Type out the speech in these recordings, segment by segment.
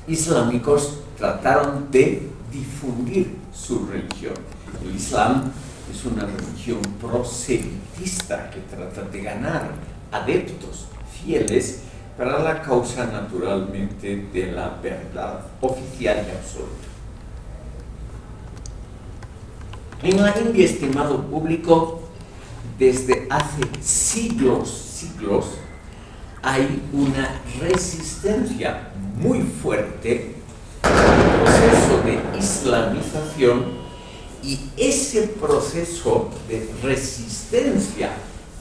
islámicos trataron de difundir su religión. El Islam es una religión proselitista que trata de ganar adeptos fieles para la causa, naturalmente, de la verdad oficial y absoluta. En la India, estimado público, desde hace siglos, hay una resistencia muy fuerte al proceso de islamización, y ese proceso de resistencia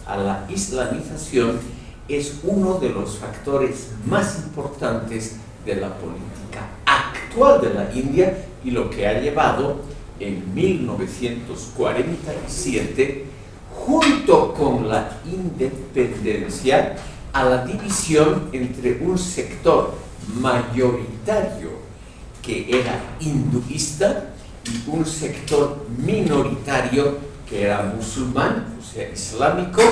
a la islamización es uno de los factores más importantes de la política actual de la India y lo que ha llevado en 1947, junto con la independencia, a la división entre un sector mayoritario que era hinduista y un sector minoritario que era musulmán, o sea, islámico,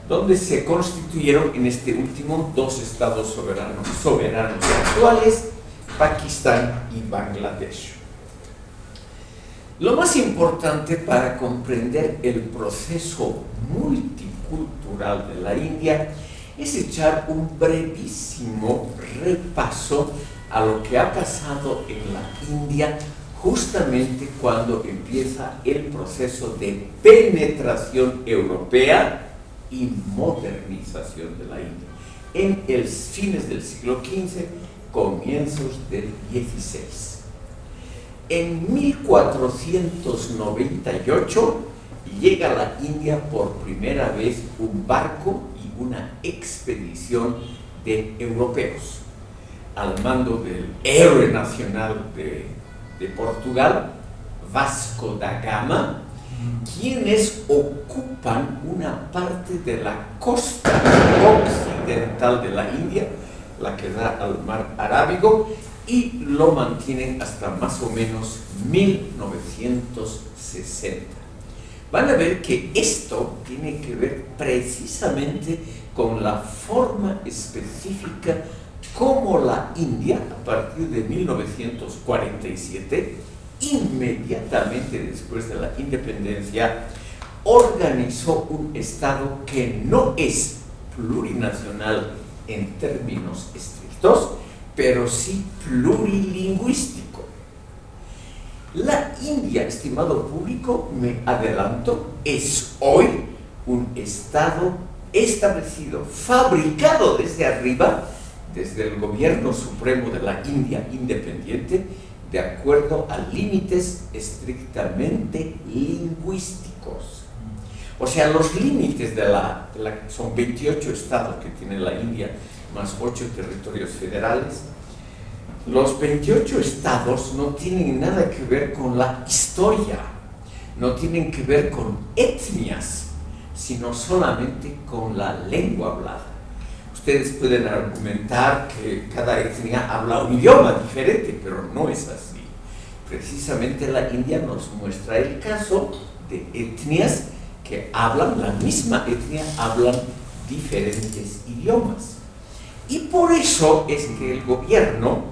donde se constituyeron en este último dos estados soberanos actuales, Pakistán y Bangladesh. Lo más importante para comprender el proceso multicultural de la India es echar un brevísimo repaso a lo que ha pasado en la India justamente cuando empieza el proceso de penetración europea y modernización de la India, en el fines del siglo XV, comienzos del XVI. En 1498 llega a la India por primera vez un barco y una expedición de europeos, al mando del héroe nacional de Portugal, Vasco da Gama, quienes ocupan una parte de la costa occidental de la India, la que da al mar Arábigo, y lo mantienen hasta más o menos 1960. Van a ver que esto tiene que ver precisamente con la forma específica como la India, a partir de 1947, inmediatamente después de la independencia, organizó un Estado que no es plurinacional en términos estrictos, pero sí plurilingüístico. La India, estimado público, me adelanto, es hoy un Estado establecido, fabricado desde arriba, desde el gobierno supremo de la India independiente, de acuerdo a límites estrictamente lingüísticos. O sea, los límites son 28 estados que tiene la India, más 8 territorios federales. Los 28 estados no tienen nada que ver con la historia, no tienen que ver con etnias, sino solamente con la lengua hablada. Ustedes pueden argumentar que cada etnia habla un idioma diferente, pero no es así. Precisamente la India nos muestra el caso de etnias que hablan, la misma etnia, hablan diferentes idiomas. Y por eso es que el gobierno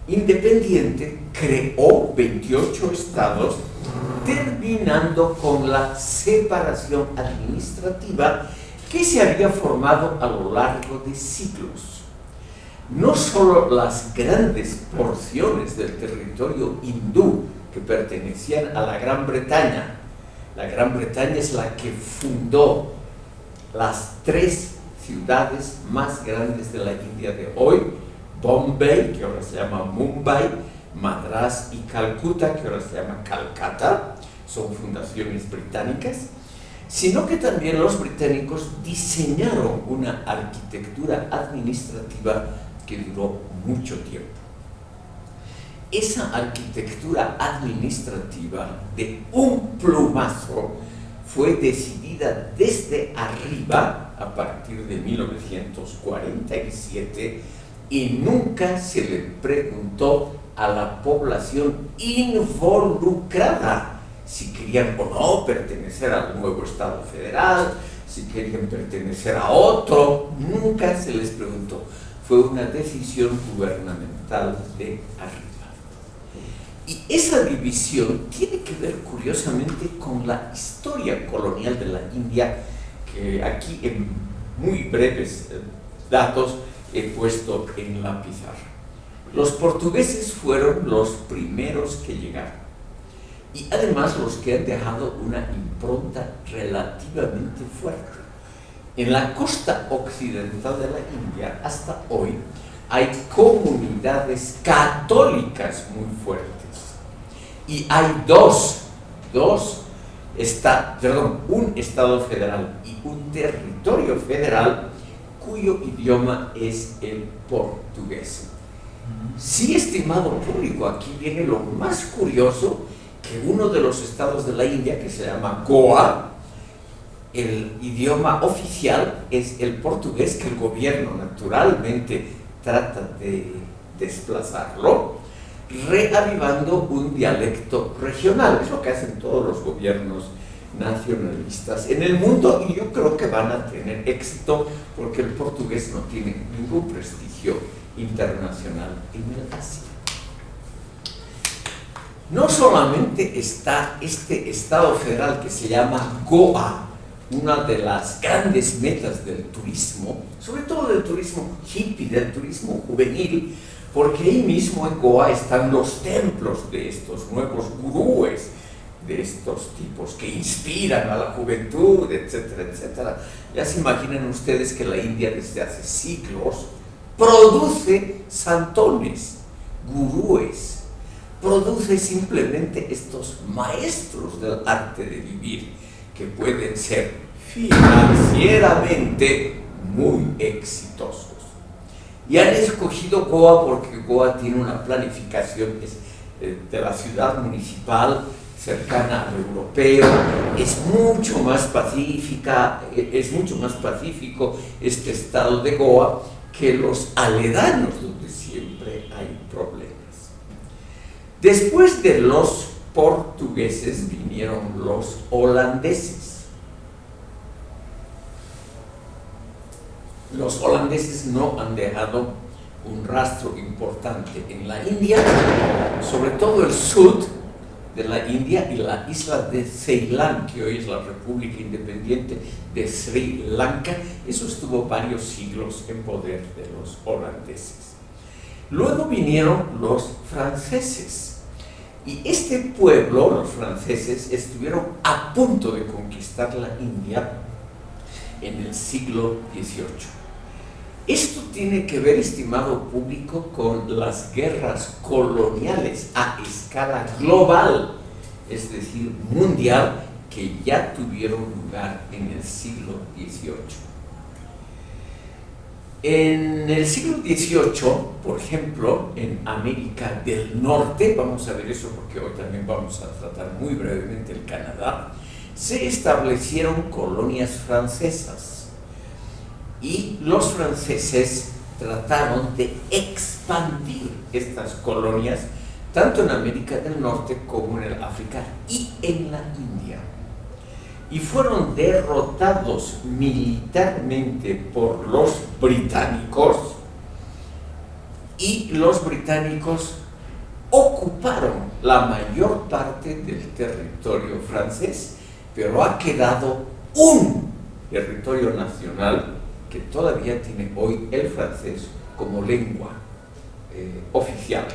independiente creó 28 estados, terminando con la separación administrativa que se había formado a lo largo de siglos. No solo las grandes porciones del territorio hindú que pertenecían a la Gran Bretaña es la que fundó las 3 ciudades más grandes de la India de hoy, Bombay, que ahora se llama Mumbai, Madrás y Calcuta, que ahora se llama Calcata, son fundaciones británicas, sino que también los británicos diseñaron una arquitectura administrativa que duró mucho tiempo. Esa arquitectura administrativa de un plumazo fue decidida desde arriba a partir de 1947 y nunca se le preguntó a la población involucrada si querían o no pertenecer al nuevo Estado federal, si querían pertenecer a otro. Nunca se les preguntó. fue una decisión gubernamental de arriba. Y esa división tiene que ver curiosamente con la historia colonial de la India, que aquí en muy breves datos he puesto en la pizarra. Los portugueses fueron los primeros que llegaron y además los que han dejado una impronta relativamente fuerte. En la costa occidental de la India hasta hoy hay comunidades católicas muy fuertes y hay un estado federal y un territorio federal cuyo idioma es el portugués. Sí, estimado público, aquí viene lo más curioso, que uno de los estados de la India, que se llama Goa, el idioma oficial es el portugués, que el gobierno naturalmente trata de desplazarlo, reavivando un dialecto regional. Es lo que hacen todos los gobiernos nacionalistas en el mundo, y yo creo que van a tener éxito porque el portugués no tiene ningún prestigio internacional en el Asia. No solamente está este estado federal que se llama Goa, una de las grandes metas del turismo, sobre todo del turismo hippie, del turismo juvenil, porque ahí mismo en Goa están los templos de estos nuevos gurúes, de estos tipos que inspiran a la juventud, etcétera, etcétera. Ya se imaginan ustedes que la India desde hace siglos produce santones, gurúes, produce simplemente estos maestros del arte de vivir que pueden ser financieramente muy exitosos. Y han escogido Goa porque Goa tiene una planificación de la ciudad municipal cercana al europeo, es mucho más pacífica, es mucho más pacífico este estado de Goa que los aledaños donde siempre hay problemas. Después de los portugueses vinieron los holandeses. Los holandeses no han dejado un rastro importante en la India, sobre todo el sur de la India y la isla de Ceilán, que hoy es la República Independiente de Sri Lanka. Eso estuvo varios siglos en poder de los holandeses. Luego vinieron los franceses, y este pueblo, los franceses, estuvieron a punto de conquistar la India en el siglo XVIII. Esto tiene que ver, estimado público, con las guerras coloniales a escala global, es decir, mundial, que ya tuvieron lugar en el siglo XVIII. En el siglo XVIII, por ejemplo, en América del Norte, vamos a ver eso porque hoy también vamos a tratar muy brevemente el Canadá, se establecieron colonias francesas. Y los franceses trataron de expandir estas colonias tanto en América del Norte como en el África y en la India. Y fueron derrotados militarmente por los británicos, y los británicos ocuparon la mayor parte del territorio francés, pero ha quedado un territorio nacional que todavía tiene hoy el francés como lengua oficial,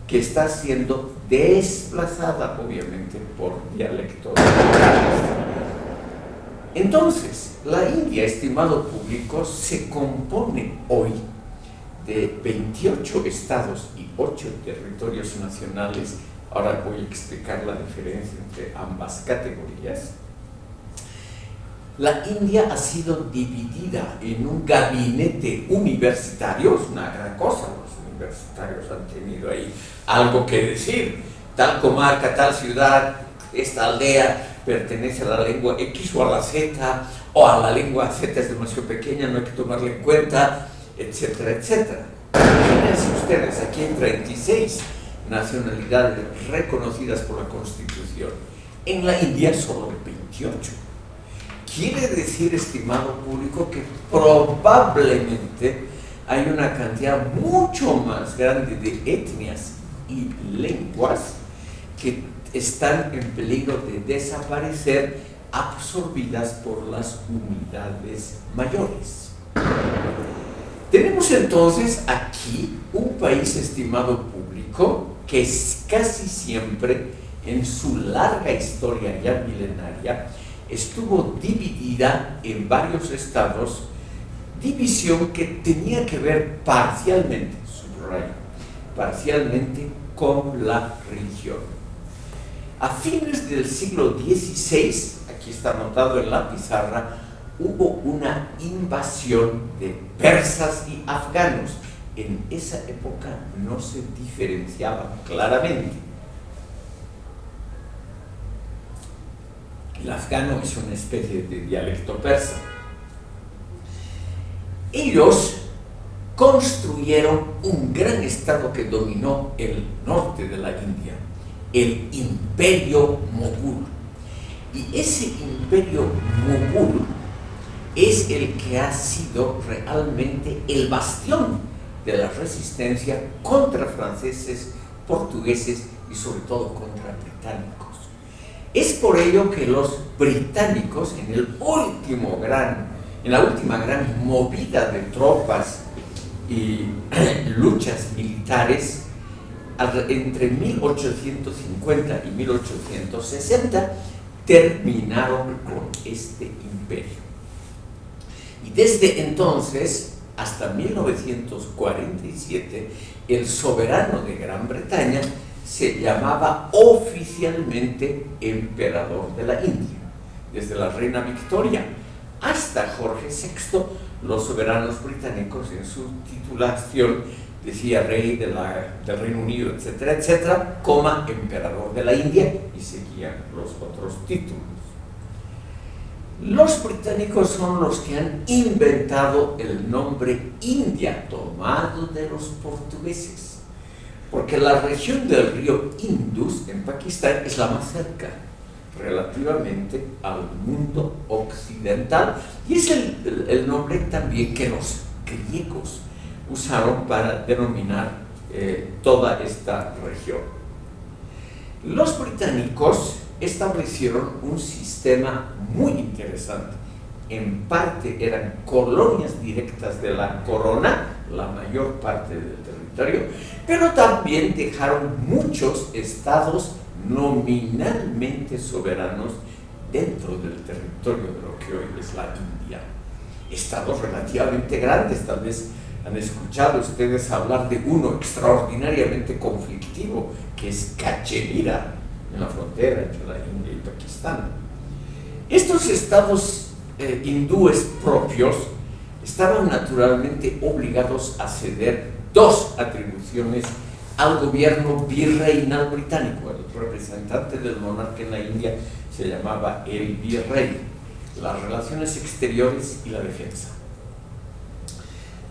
que está siendo desplazada obviamente por dialectos locales. Entonces, la India, estimado público, se compone hoy de 28 estados y 8 territorios nacionales. Ahora voy a explicar la diferencia entre ambas categorías. La India ha sido dividida en un gabinete universitario, es una gran cosa, los universitarios han tenido ahí algo que decir, tal comarca, tal ciudad, esta aldea pertenece a la lengua X o a la Z, o a la lengua Z es demasiado pequeña, no hay que tomarla en cuenta, etcétera, etcétera. Imagínense ustedes, aquí hay 36 nacionalidades reconocidas por la Constitución, en la India solo 28. Quiere decir, estimado público, que probablemente hay una cantidad mucho más grande de etnias y lenguas que están en peligro de desaparecer, absorbidas por las unidades mayores. Tenemos entonces aquí un país, estimado público, que casi siempre en su larga historia ya milenaria estuvo dividida en varios estados, división que tenía que ver parcialmente, subrayo, parcialmente con la religión. A fines del siglo XVI, aquí está anotado en la pizarra, hubo una invasión de persas y afganos. En esa época no se diferenciaban claramente. El afgano es una especie de dialecto persa. Ellos construyeron un gran estado que dominó el norte de la India, el Imperio Mogul. Y ese Imperio Mogul es el que ha sido realmente el bastión de la resistencia contra franceses, portugueses y sobre todo contra británicos. Es por ello que los británicos, en la última gran movida de tropas y luchas militares, entre 1850 y 1860, terminaron con este imperio. Y desde entonces hasta 1947, el soberano de Gran Bretaña se llamaba oficialmente emperador de la India. Desde la reina Victoria hasta Jorge VI, los soberanos británicos en su titulación decía rey del Reino Unido, etcétera, etcétera, coma emperador de la India, y seguían los otros títulos. Los británicos son los que han inventado el nombre India, tomado de los portugueses, porque la región del río Indus en Pakistán es la más cerca relativamente al mundo occidental, y es el nombre también que los griegos usaron para denominar toda esta región. Los británicos establecieron un sistema muy interesante. En parte eran colonias directas de la corona, la mayor parte del territorio, pero también dejaron muchos estados nominalmente soberanos dentro del territorio de lo que hoy es la India. Estados relativamente grandes, tal vez han escuchado ustedes hablar de uno extraordinariamente conflictivo, que es Cachemira, en la frontera entre la India y Pakistán. Estos estados hindúes propios estaban naturalmente obligados a ceder dos atribuciones al gobierno virreinal británico. El representante del monarca en la India se llamaba el virrey, las relaciones exteriores y la defensa.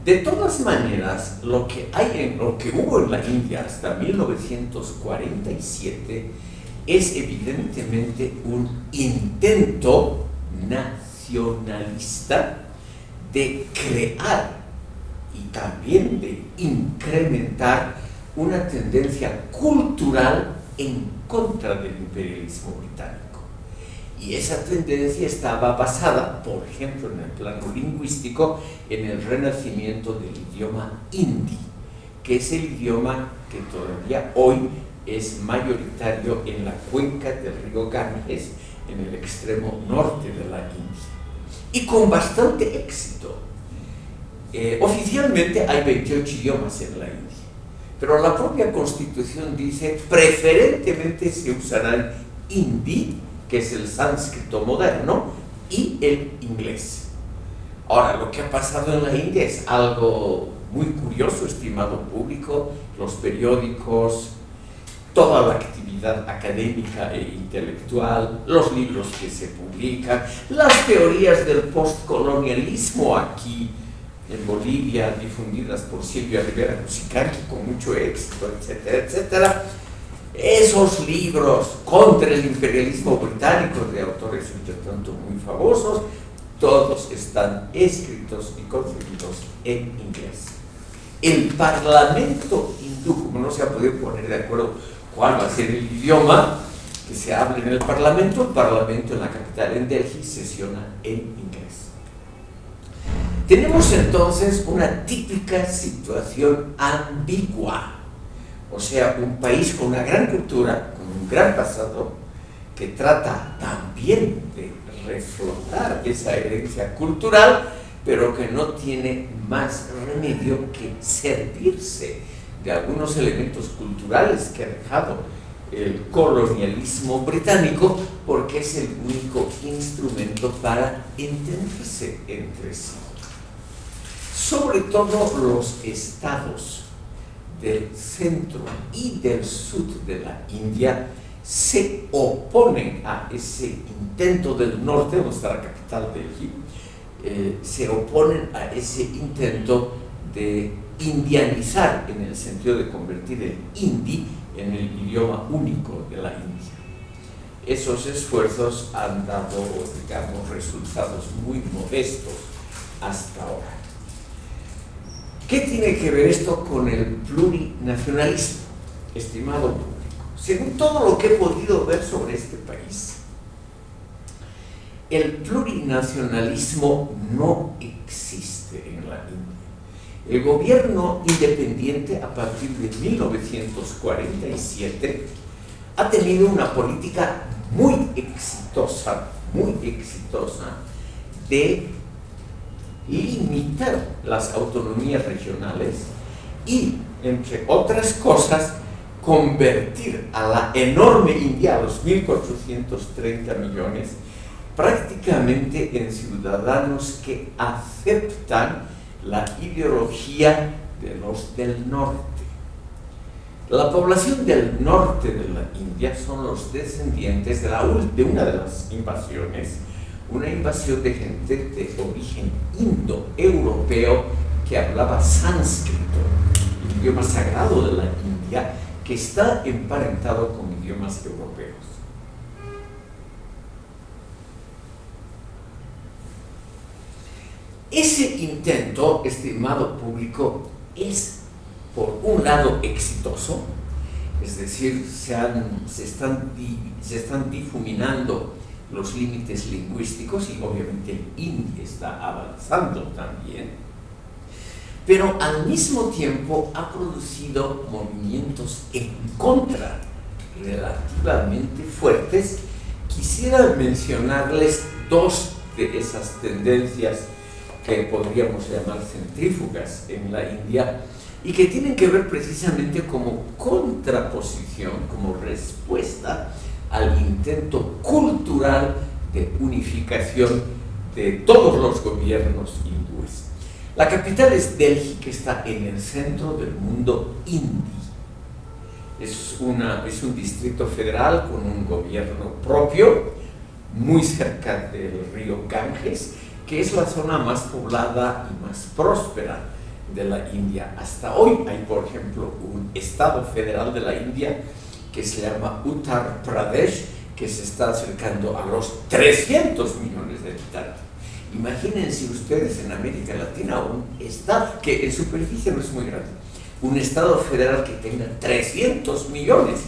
De todas maneras, lo que hubo en la India hasta 1947 es evidentemente un intento nacionalista de crear y también de incrementar una tendencia cultural en contra del imperialismo británico. Y esa tendencia estaba basada, por ejemplo, en el plano lingüístico, en el renacimiento del idioma hindi, que es el idioma que todavía hoy es mayoritario en la cuenca del río Ganges, en el extremo norte de la India, y con bastante éxito. Oficialmente hay 28 idiomas en la India, pero la propia Constitución dice preferentemente se usarán hindi, que es el sánscrito moderno, y el inglés. Ahora, lo que ha pasado en la India es algo muy curioso, estimado público. Los periódicos, toda la actividad académica e intelectual, los libros que se publican, las teorías del postcolonialismo aquí en Bolivia, difundidas por Silvia Rivera Cusicanqui con mucho éxito, etcétera, etcétera. Esos libros contra el imperialismo británico de autores entre tanto muy famosos, todos están escritos y concebidos en inglés. el parlamento hindú, como no se ha podido poner de acuerdo cuál va a ser el idioma que se hable en el parlamento en la capital, en Delhi, sesiona en inglés. Tenemos entonces una típica situación ambigua, o sea, un país con una gran cultura, con un gran pasado, que trata también de reflotar esa herencia cultural, pero que no tiene más remedio que servirse de algunos elementos culturales que ha dejado el colonialismo británico, porque es el único instrumento para entenderse entre sí. Sobre todo los estados del centro y del sur de la India se oponen a ese intento del norte, donde está la capital Delhi, se oponen a ese intento de indianizar, en el sentido de convertir el hindi en el idioma único de la India. Esos esfuerzos han dado, digamos, resultados muy modestos hasta ahora. ¿Qué tiene que ver esto con el plurinacionalismo, estimado público? Según todo lo que he podido ver sobre este país, el plurinacionalismo no existe en la India. El gobierno independiente, a partir de 1947, ha tenido una política muy exitosa de limitar las autonomías regionales y, entre otras cosas, convertir a la enorme India, a los 1.430 millones, prácticamente en ciudadanos que aceptan la ideología de los del norte. La población del norte de la India son los descendientes de una de las invasiones, una invasión de gente de origen indoeuropeo que hablaba sánscrito, el idioma sagrado de la India, que está emparentado con idiomas europeos. Ese intento, estimado público, es por un lado exitoso, es decir, se están difuminando los límites lingüísticos y obviamente el hindi está avanzando también, pero al mismo tiempo ha producido movimientos en contra relativamente fuertes. Quisiera mencionarles dos de esas tendencias que podríamos llamar centrífugas en la India y que tienen que ver precisamente como contraposición, como respuesta al intento cultural de unificación de todos los gobiernos hindúes. La capital es Delhi, que está en el centro del mundo hindi. Es un distrito federal con un gobierno propio, muy cerca del río Ganges, que es la zona más poblada y más próspera de la India. Hasta hoy hay, por ejemplo, un estado federal de la India que se llama Uttar Pradesh, que se está acercando a los 300 millones de habitantes. Imagínense ustedes en América Latina un estado que en superficie no es muy grande, un estado federal que tenga 300 millones,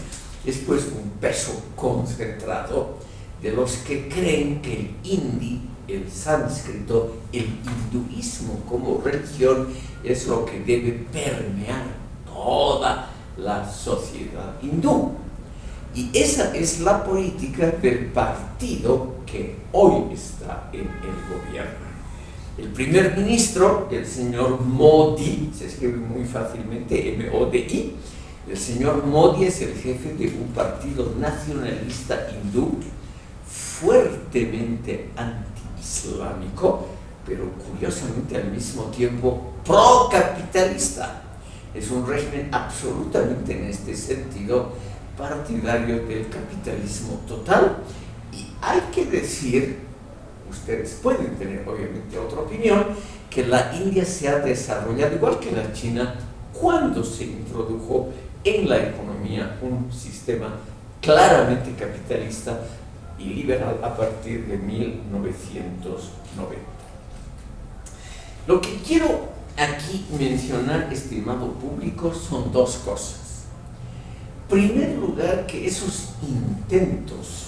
es pues un peso concentrado de los que creen que el hindi, el sánscrito, el hinduismo como religión es lo que debe permear toda la sociedad hindú. Y esa es la política del partido que hoy está en el gobierno. El primer ministro, el señor Modi, se escribe muy fácilmente M-O-D-I, el señor Modi es el jefe de un partido nacionalista hindú fuertemente anti-islámico, pero curiosamente al mismo tiempo pro-capitalista. Es un régimen absolutamente en este sentido partidario del capitalismo total, y hay que decir, ustedes pueden tener obviamente otra opinión, que la India se ha desarrollado igual que la China cuando se introdujo en la economía un sistema claramente capitalista y liberal a partir de 1990. Lo que quiero aquí mencionar, estimado público, son dos cosas. En primer lugar, que esos intentos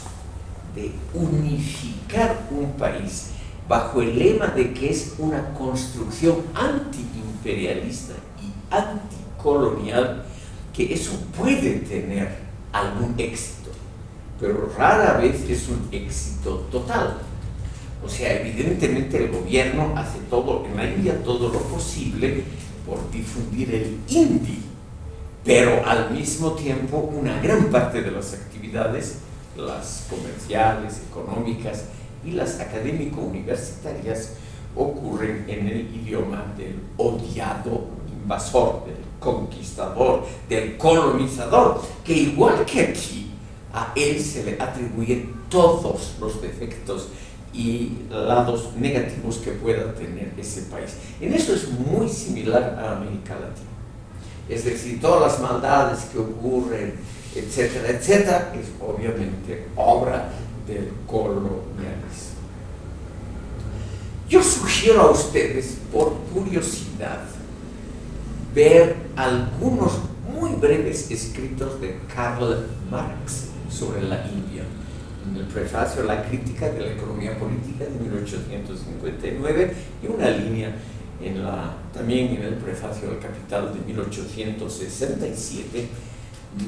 de unificar un país bajo el lema de que es una construcción antiimperialista y anticolonial, que eso puede tener algún éxito, pero rara vez es un éxito total. O sea, evidentemente el gobierno hace todo en la India, todo lo posible por difundir el hindi, pero al mismo tiempo una gran parte de las actividades, las comerciales, económicas y las académico-universitarias, ocurren en el idioma del odiado invasor, del conquistador, del colonizador, que igual que aquí, a él se le atribuyen todos los defectos y lados negativos que pueda tener ese país. En eso es muy similar a América Latina. Es decir, todas las maldades que ocurren, etcétera, etcétera, es obviamente obra del colonialismo. Yo sugiero a ustedes, por curiosidad, ver algunos muy breves escritos de Karl Marx sobre la India. En el prefacio La crítica de la economía política de 1859 y una línea también en el prefacio del Capital de 1867,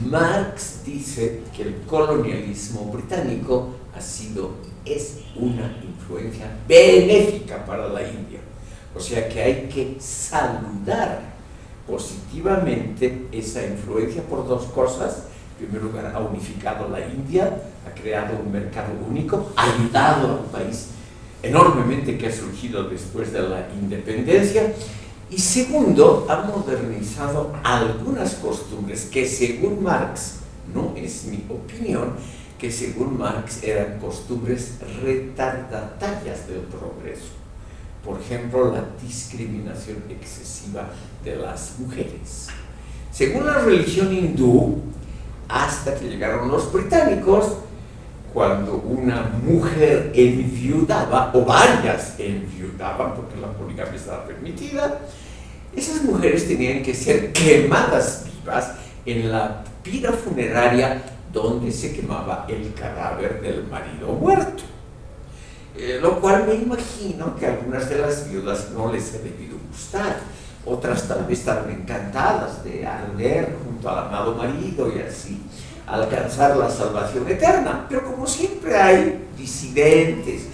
Marx dice que el colonialismo británico ha sido y es una influencia benéfica para la India. O sea que hay que saludar positivamente esa influencia por dos cosas. En primer lugar, ha unificado la India, ha creado un mercado único, ha ayudado a un país enormemente que ha surgido después de la independencia, y segundo, ha modernizado algunas costumbres que según Marx, no es mi opinión, que según Marx eran costumbres retardatarias del progreso. Por ejemplo, la discriminación excesiva de las mujeres. Según la religión hindú, hasta que llegaron los británicos, cuando una mujer enviudaba, o varias enviudaban, porque la poligamia estaba permitida, esas mujeres tenían que ser quemadas vivas en la pira funeraria donde se quemaba el cadáver del marido muerto. Lo cual me imagino que a algunas de las viudas no les ha debido gustar. Otras tal vez estaban encantadas de arder junto al amado marido y así alcanzar la salvación eterna. Pero como siempre hay disidentes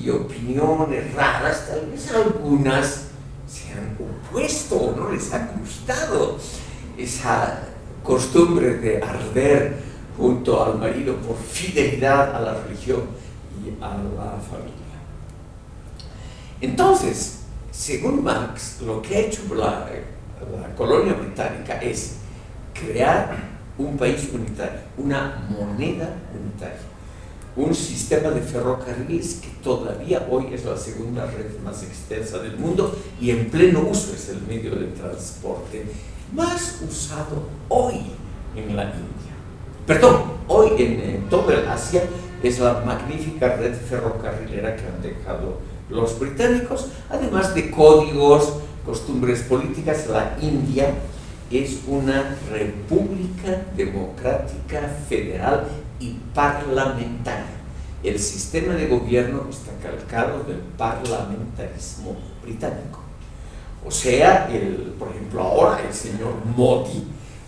y opiniones raras, tal vez algunas se han opuesto o no les ha gustado esa costumbre de arder junto al marido por fidelidad a la religión y a la familia. Entonces, según Marx, lo que ha hecho la colonia británica es crear un país unitario, una moneda unitaria, un sistema de ferrocarriles que todavía hoy es la segunda red más extensa del mundo y en pleno uso es el medio de transporte más usado hoy en la India. Perdón, hoy en todo el Asia es la magnífica red ferrocarrilera que han dejado los británicos, además de códigos, costumbres políticas. La India es una república democrática, federal y parlamentaria. El sistema de gobierno está calcado del parlamentarismo británico. O sea, por ejemplo, ahora el señor Modi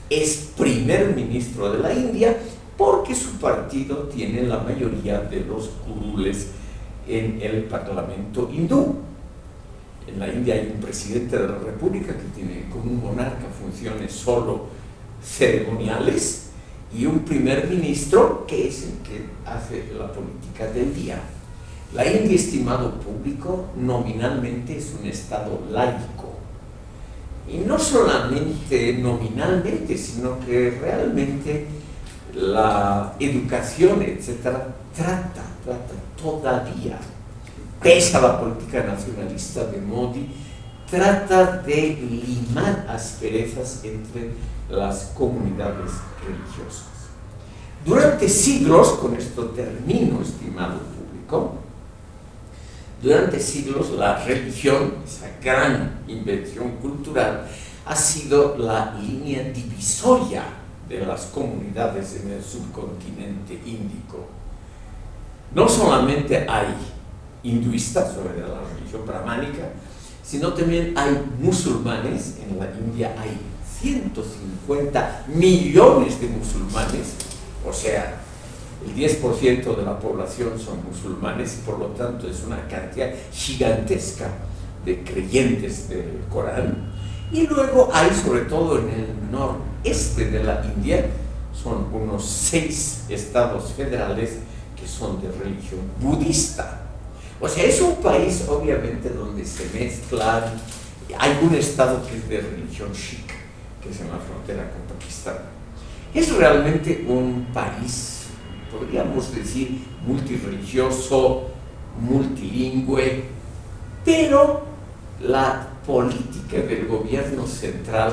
es primer ministro de la India porque su partido tiene la mayoría de los curules en el parlamento hindú. En la India hay un presidente de la república que tiene como un monarca funciones solo ceremoniales y un primer ministro que es el que hace la política del día. La India, estimado público, nominalmente es un estado laico. Y no solamente nominalmente, sino que realmente la educación, etcétera, trata todavía, pese a la política nacionalista de Modi, trata de limar asperezas entre las comunidades religiosas. Durante siglos, con esto termino, estimado público, Durante siglos la religión, esa gran invención cultural, ha sido la línea divisoria de las comunidades en el subcontinente índico. No solamente hay hinduistas sobre la religión brahmánica, sino también hay musulmanes. En la India hay 150 millones de musulmanes, o sea, el 10% de la población son musulmanes y por lo tanto es una cantidad gigantesca de creyentes del Corán. Y luego hay, sobre todo en el noreste de la India, son unos 6 estados federales que son de religión budista. O sea, es un país obviamente donde se mezclan. Hay un estado que es de religión sikh, que es en la frontera con Pakistán. Es realmente un país, podríamos decir, multirreligioso, multilingüe, pero la política del gobierno central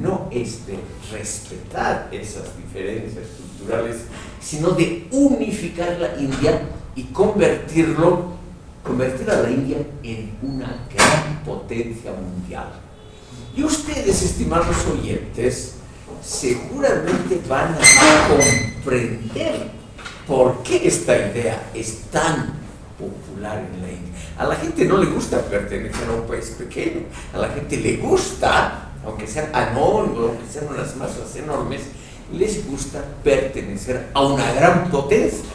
no es de respetar esas diferencias culturales, sino de unificar la India y convertir a la India en una gran potencia mundial. Y ustedes, estimados oyentes, seguramente van a comprender por qué esta idea es tan popular en la India. A la gente no le gusta pertenecer a un país pequeño, a la gente le gusta, aunque sean anónimos, aunque sean unas masas enormes, les gusta pertenecer a una gran potencia.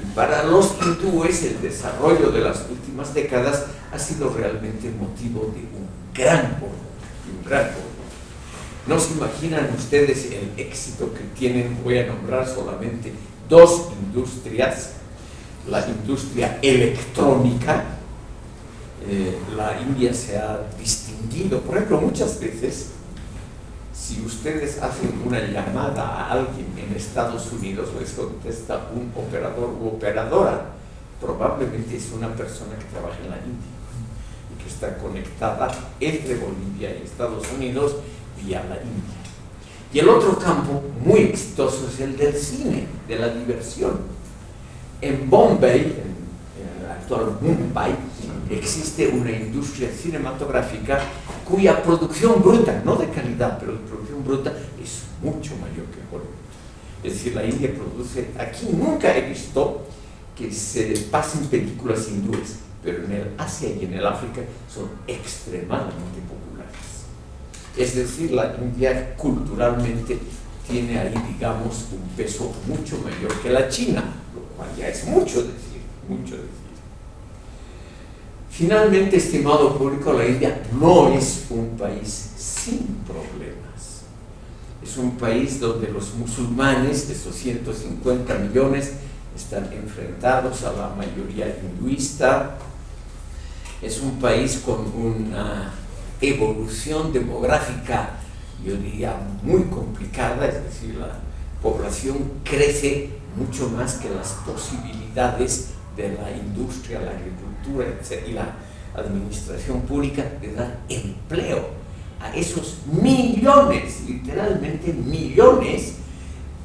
Y para los hindúes el desarrollo de las últimas décadas ha sido realmente motivo de un gran orgullo. No se imaginan ustedes el éxito que tienen. Voy a nombrar solamente 2 industrias. La industria electrónica. La India se ha distinguido, por ejemplo, muchas veces, si ustedes hacen una llamada a alguien en Estados Unidos, les contesta un operador u operadora. Probablemente es una persona que trabaja en la India y que está conectada entre Bolivia y Estados Unidos vía la India. Y el otro campo muy exitoso es el del cine, de la diversión. En Bombay, en el actual Mumbai, existe una industria cinematográfica cuya producción bruta, no de calidad, pero de producción bruta, es mucho mayor que Hollywood. Es decir, la India produce, aquí nunca he visto que se pasen películas hindúes, pero en el Asia y en el África son extremadamente populares. Es decir, la India culturalmente tiene ahí, digamos, un peso mucho mayor que la China, lo cual ya es mucho decir, mucho decir. Finalmente, estimado público, la India no es un país sin problemas. Es un país donde los musulmanes, esos 150 millones, están enfrentados a la mayoría hinduista. Es un país con una evolución demográfica, yo diría, muy complicada, es decir, la población crece mucho más que las posibilidades de la industria, la agricultura, etc., y la administración pública de dar empleo a esos millones, literalmente millones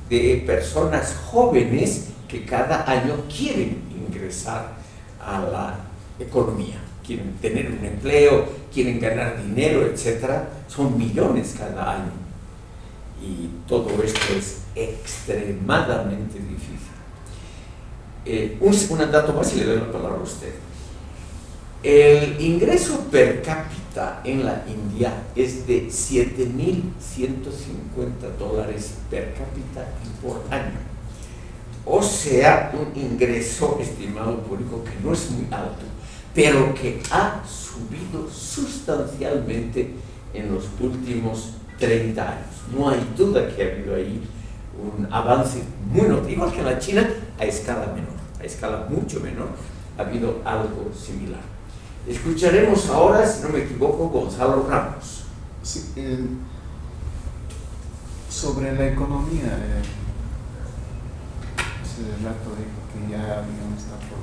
de personas jóvenes que cada año quieren ingresar a la economía, quieren tener un empleo, quieren ganar dinero, etc. Son millones cada año y todo esto es extremadamente difícil. Un dato más y le doy la palabra a usted. El ingreso per cápita en la India es de $7,150 per cápita y por año. O sea, un ingreso, estimado público, que no es muy alto, pero que ha subido sustancialmente en los últimos 30 años. No hay duda que ha habido ahí un avance muy notable, igual que en la China, a escala menor, a escala mucho menor, ha habido algo similar. Escucharemos ahora, si no me equivoco, Gonzalo Ramos. Sí, sobre la economía, hace rato dijo que ya está por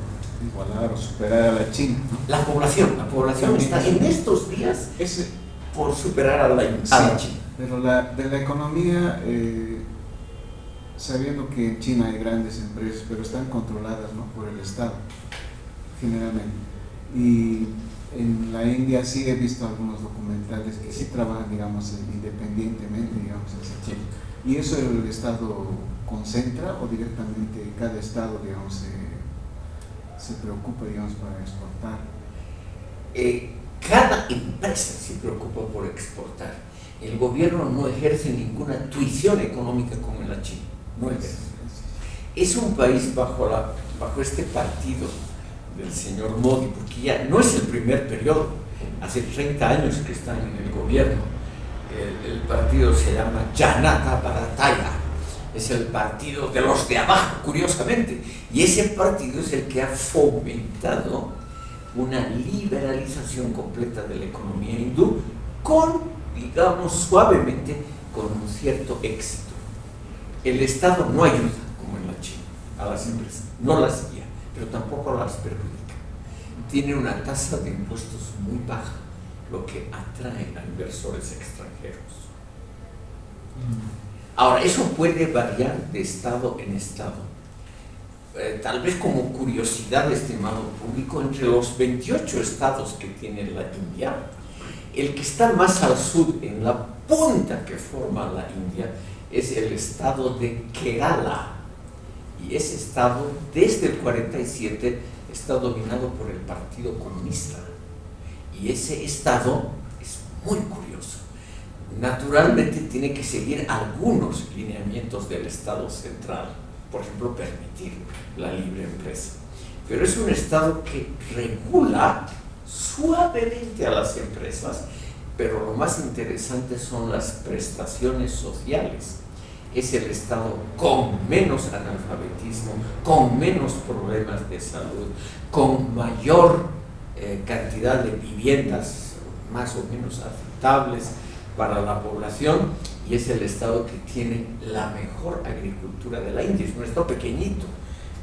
igualar o superar a la China, ¿no? La población está en estos días por superar a la China. Pero de la economía, sabiendo que en China hay grandes empresas, pero están controladas, ¿no?, por el Estado. generalmente. Y en la India sí he visto algunos documentales que sí trabajan, digamos, independientemente, digamos así. Sí. ¿Y eso el Estado concentra o directamente cada Estado, digamos, se preocupa, digamos, para exportar? Cada empresa se preocupa por exportar. El gobierno no ejerce ninguna tuición económica como en la China. No ejerce. Es un país bajo este partido del señor Modi, porque ya no es el primer periodo, hace 30 años que están en el gobierno. El partido se llama Janata Bharataya, es el partido de los de abajo, curiosamente, y ese partido es el que ha fomentado una liberalización completa de la economía hindú con, digamos, suavemente, con un cierto éxito. El Estado no ayuda, como en la China, a las empresas, no las guía, pero tampoco las perjudica. Tiene una tasa de impuestos muy baja, lo que atrae a inversores extranjeros. Ahora, eso puede variar de estado en estado. Tal vez como curiosidad, estimado público, entre los 28 estados que tiene la India, el que está más al sur, en la punta que forma la India, es el estado de Kerala. Y ese estado, desde el 47, está dominado por el Partido Comunista. Y ese estado es muy curioso. Naturalmente tiene que seguir algunos lineamientos del Estado central, por ejemplo, permitir la libre empresa. Pero es un Estado que regula suavemente a las empresas, pero lo más interesante son las prestaciones sociales. Es el Estado con menos analfabetismo, con menos problemas de salud, con mayor cantidad de viviendas más o menos aceptables para la población, y es el estado que tiene la mejor agricultura de la India. Es un estado pequeñito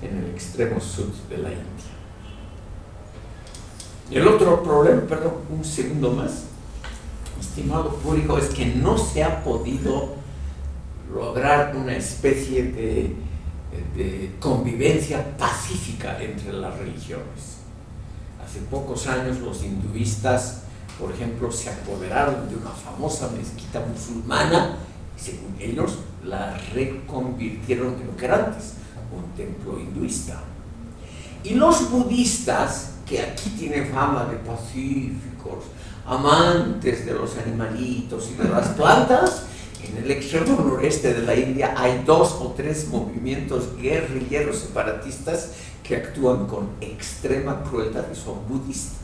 en el extremo sur de la India. El otro problema, perdón, un segundo más, estimado público, es que no se ha podido lograr una especie de convivencia pacífica entre las religiones. Hace pocos años los hinduistas, por ejemplo, se apoderaron de una famosa mezquita musulmana y, según ellos, la reconvirtieron en lo que era antes, un templo hinduista. Y los budistas, que aquí tienen fama de pacíficos, amantes de los animalitos y de las plantas, en el extremo noreste de la India hay 2 o 3 movimientos guerrilleros separatistas que actúan con extrema crueldad y son budistas.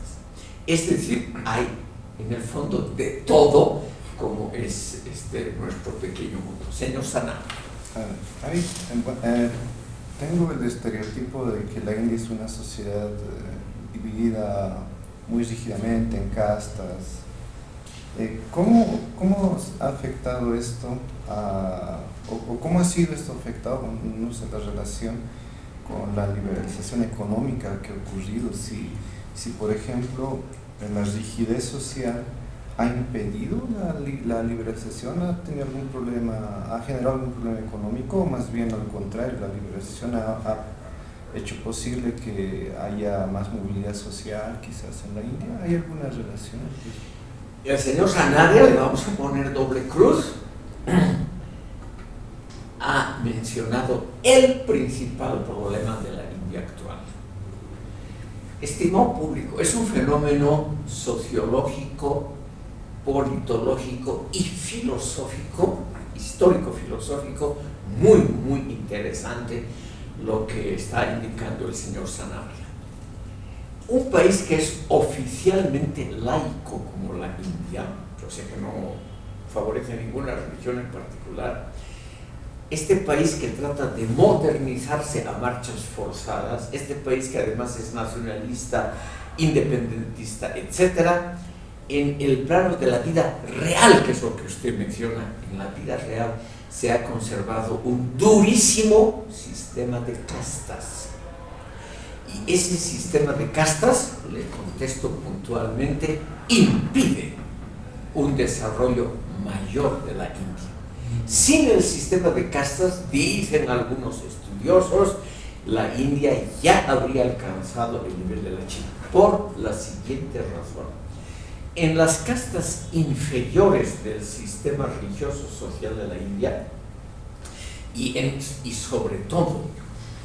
Es decir, hay en el fondo de todo, como es nuestro pequeño mundo. Señor Sanam. Tengo el estereotipo de que la India es una sociedad dividida muy rígidamente en castas. ¿Cómo ha afectado esto o cómo ha sido esto afectado, no sé, la relación con la liberalización económica que ha ocurrido? Si por ejemplo, la rigidez social ha impedido la liberalización, ha tenido algún problema, ha generado algún problema económico, o más bien al contrario, la liberalización ha hecho posible que haya más movilidad social quizás en la India. ¿Hay alguna relación? El señor Sanabria, le vamos a poner doble cruz, ha mencionado el principal problema de la India actual. Estimado público, es un fenómeno sociológico, politológico y filosófico, histórico-filosófico, muy, muy interesante lo que está indicando el señor Sanabria. Un país que es oficialmente laico como la India, o sea que no favorece a ninguna religión en particular, este país que trata de modernizarse a marchas forzadas, este país que además es nacionalista, independentista, etc., en el plano de la vida real, que es lo que usted menciona, en la vida real se ha conservado un durísimo sistema de castas. Y ese sistema de castas, le contesto puntualmente, impide un desarrollo mayor de la India. Sin el sistema de castas, dicen algunos estudiosos, la India ya habría alcanzado el nivel de la China, por la siguiente razón. En las castas inferiores del sistema religioso social de la India, y sobre todo,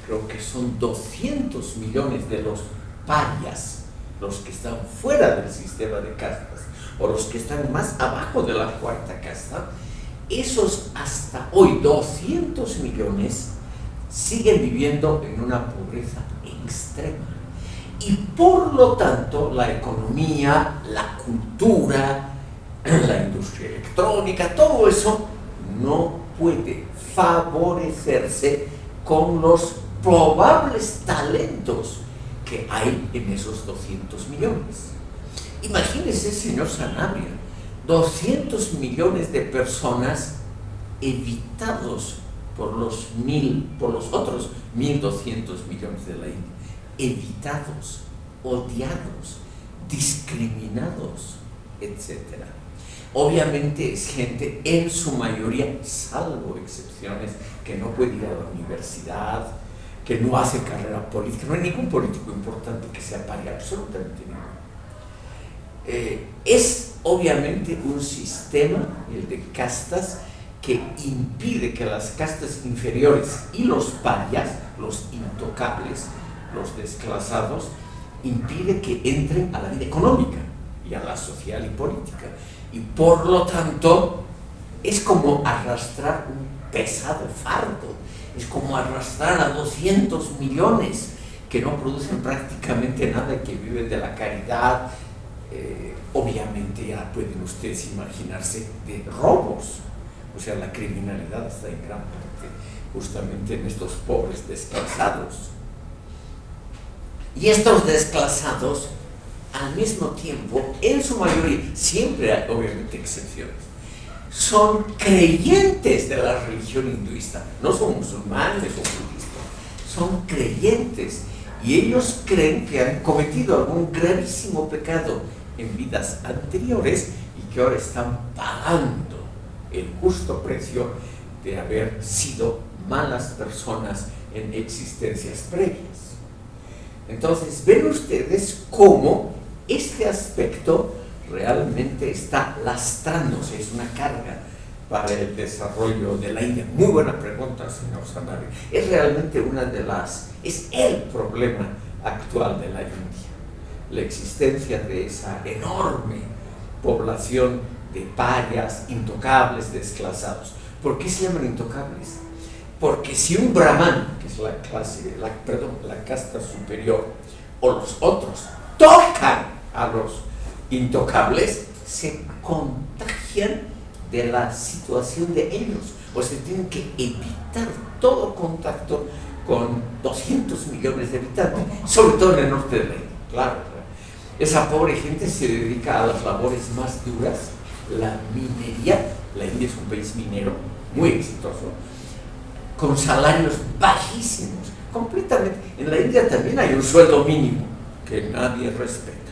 creo que son 200 millones de los parias, los que están fuera del sistema de castas, o los que están más abajo de la cuarta casta, esos hasta hoy 200 millones siguen viviendo en una pobreza extrema. Y por lo tanto, la economía, la cultura, la industria electrónica, todo eso no puede favorecerse con los probables talentos que hay en esos 200 millones. Imagínese, señor Sanabria, 200 millones de personas evitados por los otros 1.200 millones de la India, evitados, odiados, discriminados, etc. Obviamente es gente, en su mayoría, salvo excepciones, que no puede ir a la universidad, que no hace carrera política. No hay ningún político importante que sea paria, absolutamente ninguno. Es obviamente un sistema, el de castas, que impide que las castas inferiores y los parias, los intocables, los desclasados, impide que entren a la vida económica y a la social y política. Y por lo tanto, es como arrastrar un pesado fardo, es como arrastrar a 200 millones que no producen prácticamente nada y que viven de la caridad. Obviamente ya pueden ustedes imaginarse de robos, o sea, la criminalidad está en gran parte justamente en estos pobres desclasados. Y estos desclasados, al mismo tiempo, en su mayoría, siempre hay obviamente excepciones, son creyentes de la religión hinduista, no son musulmanes o budistas, son creyentes, y ellos creen que han cometido algún gravísimo pecado en vidas anteriores y que ahora están pagando el justo precio de haber sido malas personas en existencias previas. Entonces, ven ustedes cómo este aspecto realmente está lastrándose, es una carga para el desarrollo de la India. Muy buena pregunta, señor Sanabria. Es realmente es el problema actual de la India, la existencia de esa enorme población de parias, intocables, desclasados. ¿Por qué se llaman intocables? Porque si un brahman, que es la casta superior, o los otros, tocan a los intocables, se contagian de la situación de ellos, o se tienen que evitar todo contacto con 200 millones de habitantes, sobre todo en el norte de la India, claro. Esa pobre gente se dedica a las labores más duras, la minería. La India es un país minero muy exitoso, con salarios bajísimos, completamente. En la India también hay un sueldo mínimo que nadie respeta.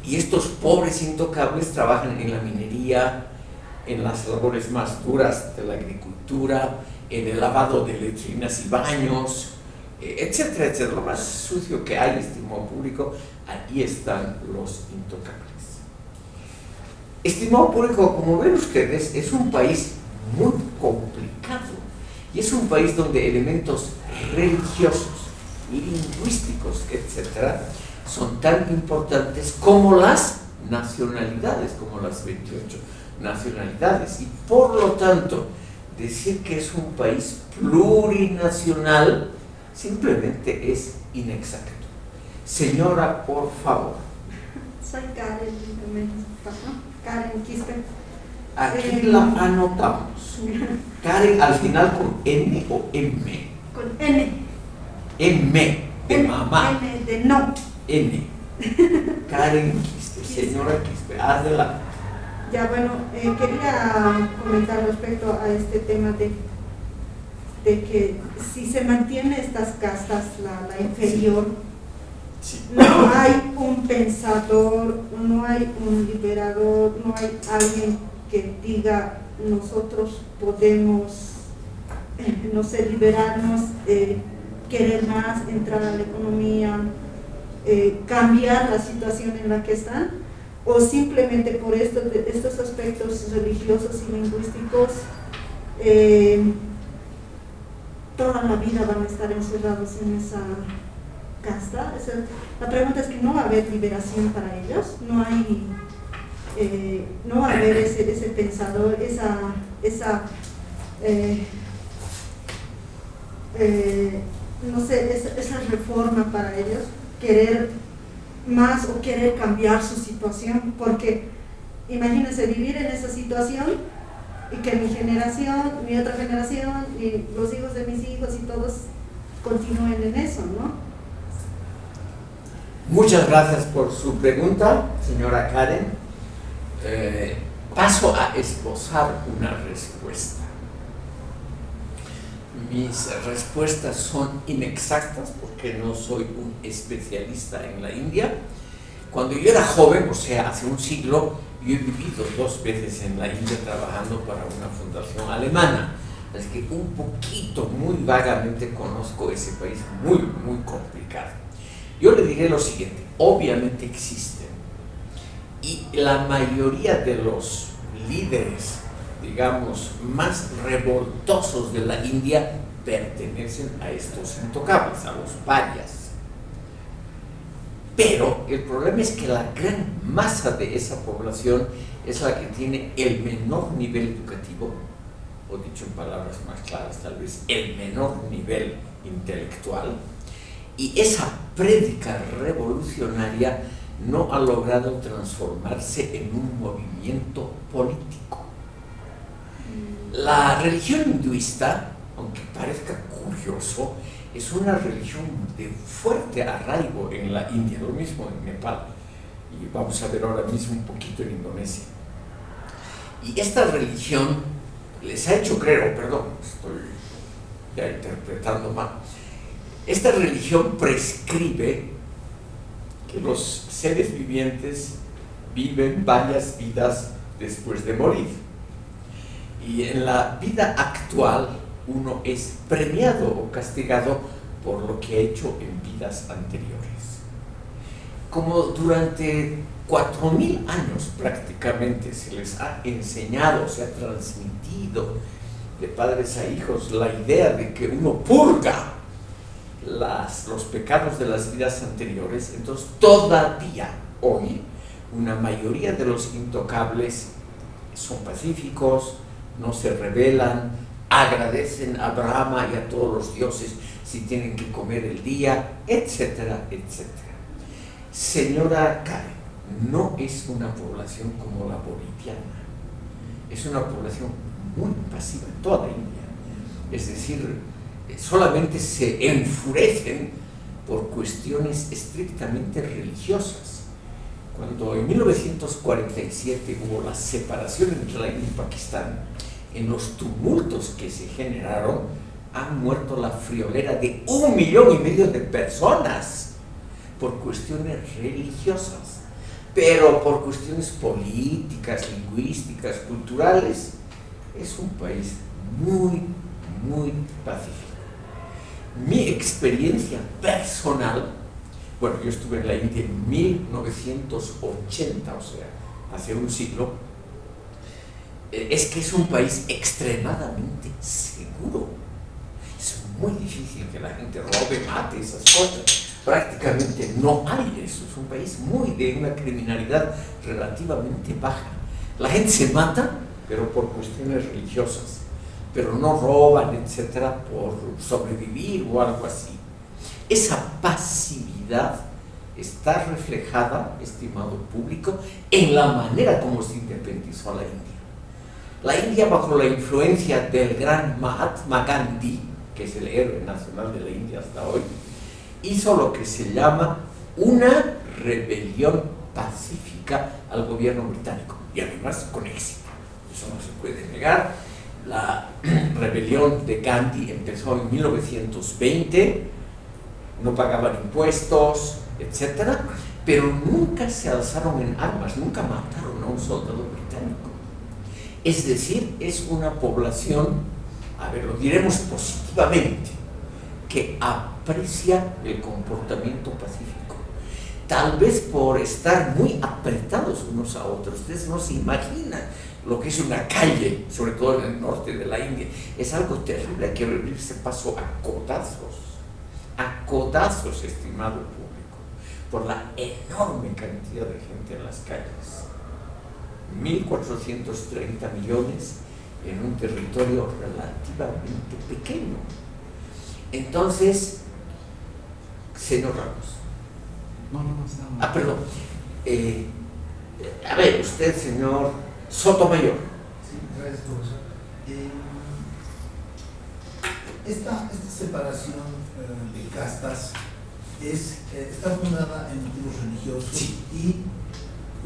Y estos pobres intocables trabajan en la minería, en las labores más duras de la agricultura, en el lavado de letrinas y baños, etcétera, etcétera. Lo más sucio que hay, estimado público, ahí están los intocables. Estimado público, como ven ustedes, es un país muy complicado y es un país donde elementos religiosos, lingüísticos, etcétera, son tan importantes como las nacionalidades, como las 28 nacionalidades. Y por lo tanto, decir que es un país plurinacional simplemente es inexacto. Señora, por favor. Soy Karen, Karen Quispe. Aquí la anotamos. Karen, al final con N o M. Con N. M de mamá. N de no. N. Karen Quispe, señora Quispe, adelante. Ya, bueno, quería comentar respecto a este tema de que si se mantiene estas castas, la inferior, Sí. no hay un pensador, no hay un liberador, no hay alguien que diga nosotros podemos, no sé, liberarnos querer más, entrar a la economía, cambiar la situación en la que están, o simplemente por estos aspectos religiosos y lingüísticos toda la vida van a estar encerrados en esa casta. La pregunta es que no va a haber liberación para ellos, no va a haber ese pensador, esa reforma para ellos, querer más o querer cambiar su situación, porque imagínense vivir en esa situación y que mi generación, mi otra generación y los hijos de mis hijos y todos continúen en eso, ¿no? Muchas gracias por su pregunta, señora Karen. Paso a esbozar una respuesta. Mis respuestas son inexactas porque no soy un especialista en la India. Cuando yo era joven, o sea, hace un siglo, yo he vivido 2 veces en la India trabajando para una fundación alemana. Así que un poquito, muy vagamente conozco ese país muy, muy complicado. Yo le diré lo siguiente: obviamente existen, y la mayoría de los líderes, digamos, más revoltosos de la India pertenecen a estos intocables, a los parias. Pero el problema es que la gran masa de esa población es la que tiene el menor nivel educativo, o dicho en palabras más claras, tal vez el menor nivel intelectual, y esa prédica revolucionaria no ha logrado transformarse en un movimiento político. La religión hinduista, aunque parezca curioso, es una religión de fuerte arraigo en la India, lo mismo en Nepal, y vamos a ver ahora mismo un poquito en Indonesia. Y esta religión les ha hecho creer, perdón, estoy ya interpretando mal, esta religión prescribe que los seres vivientes viven varias vidas después de morir. Y en la vida actual uno es premiado o castigado por lo que ha hecho en vidas anteriores. Como durante 4000 años prácticamente se les ha enseñado, se ha transmitido de padres a hijos la idea de que uno purga los pecados de las vidas anteriores, entonces todavía hoy una mayoría de los intocables son pacíficos, no se rebelan, agradecen a Brahma y a todos los dioses si tienen que comer el día, etcétera, etcétera. Señora Karen, no es una población como la boliviana, es una población muy pasiva en toda la India, es decir, solamente se enfurecen por cuestiones estrictamente religiosas. Cuando en 1947 hubo la separación entre la India y Pakistán, en los tumultos que se generaron, han muerto la friolera de 1,5 millones de personas por cuestiones religiosas, pero por cuestiones políticas, lingüísticas, culturales, es un país muy, muy pacífico. Mi experiencia personal, bueno, yo estuve en la India en 1980, o sea, hace un siglo, es que es un país extremadamente seguro. Es muy difícil que la gente robe, mate, esas cosas. Prácticamente no hay eso. Es un país de una criminalidad relativamente baja. La gente se mata, pero por cuestiones religiosas, pero no roban, etcétera, por sobrevivir o algo así. Esa pasividad está reflejada, estimado público, en la manera como se independizó la India. La India, bajo la influencia del gran Mahatma Gandhi, que es el héroe nacional de la India hasta hoy, hizo lo que se llama una rebelión pacífica al gobierno británico, y además con éxito. Eso no se puede negar. La rebelión de Gandhi empezó en 1920, no pagaban impuestos, etc., pero nunca se alzaron en armas, nunca mataron a un soldado británico. Es decir, es una población, a ver, lo diremos positivamente, que aprecia el comportamiento pacífico. Tal vez por estar muy apretados unos a otros. Ustedes no se imaginan lo que es una calle, sobre todo en el norte de la India. Es algo terrible, hay que abrirse paso a codazos, estimado público, por la enorme cantidad de gente en las calles. 1.430 millones en un territorio relativamente pequeño. Entonces, señor Ramos. No. Perdón. A ver, usted, señor Sotomayor. Sí, gracias, profesor. Esta separación de castas está fundada en motivos religiosos, Sí. Y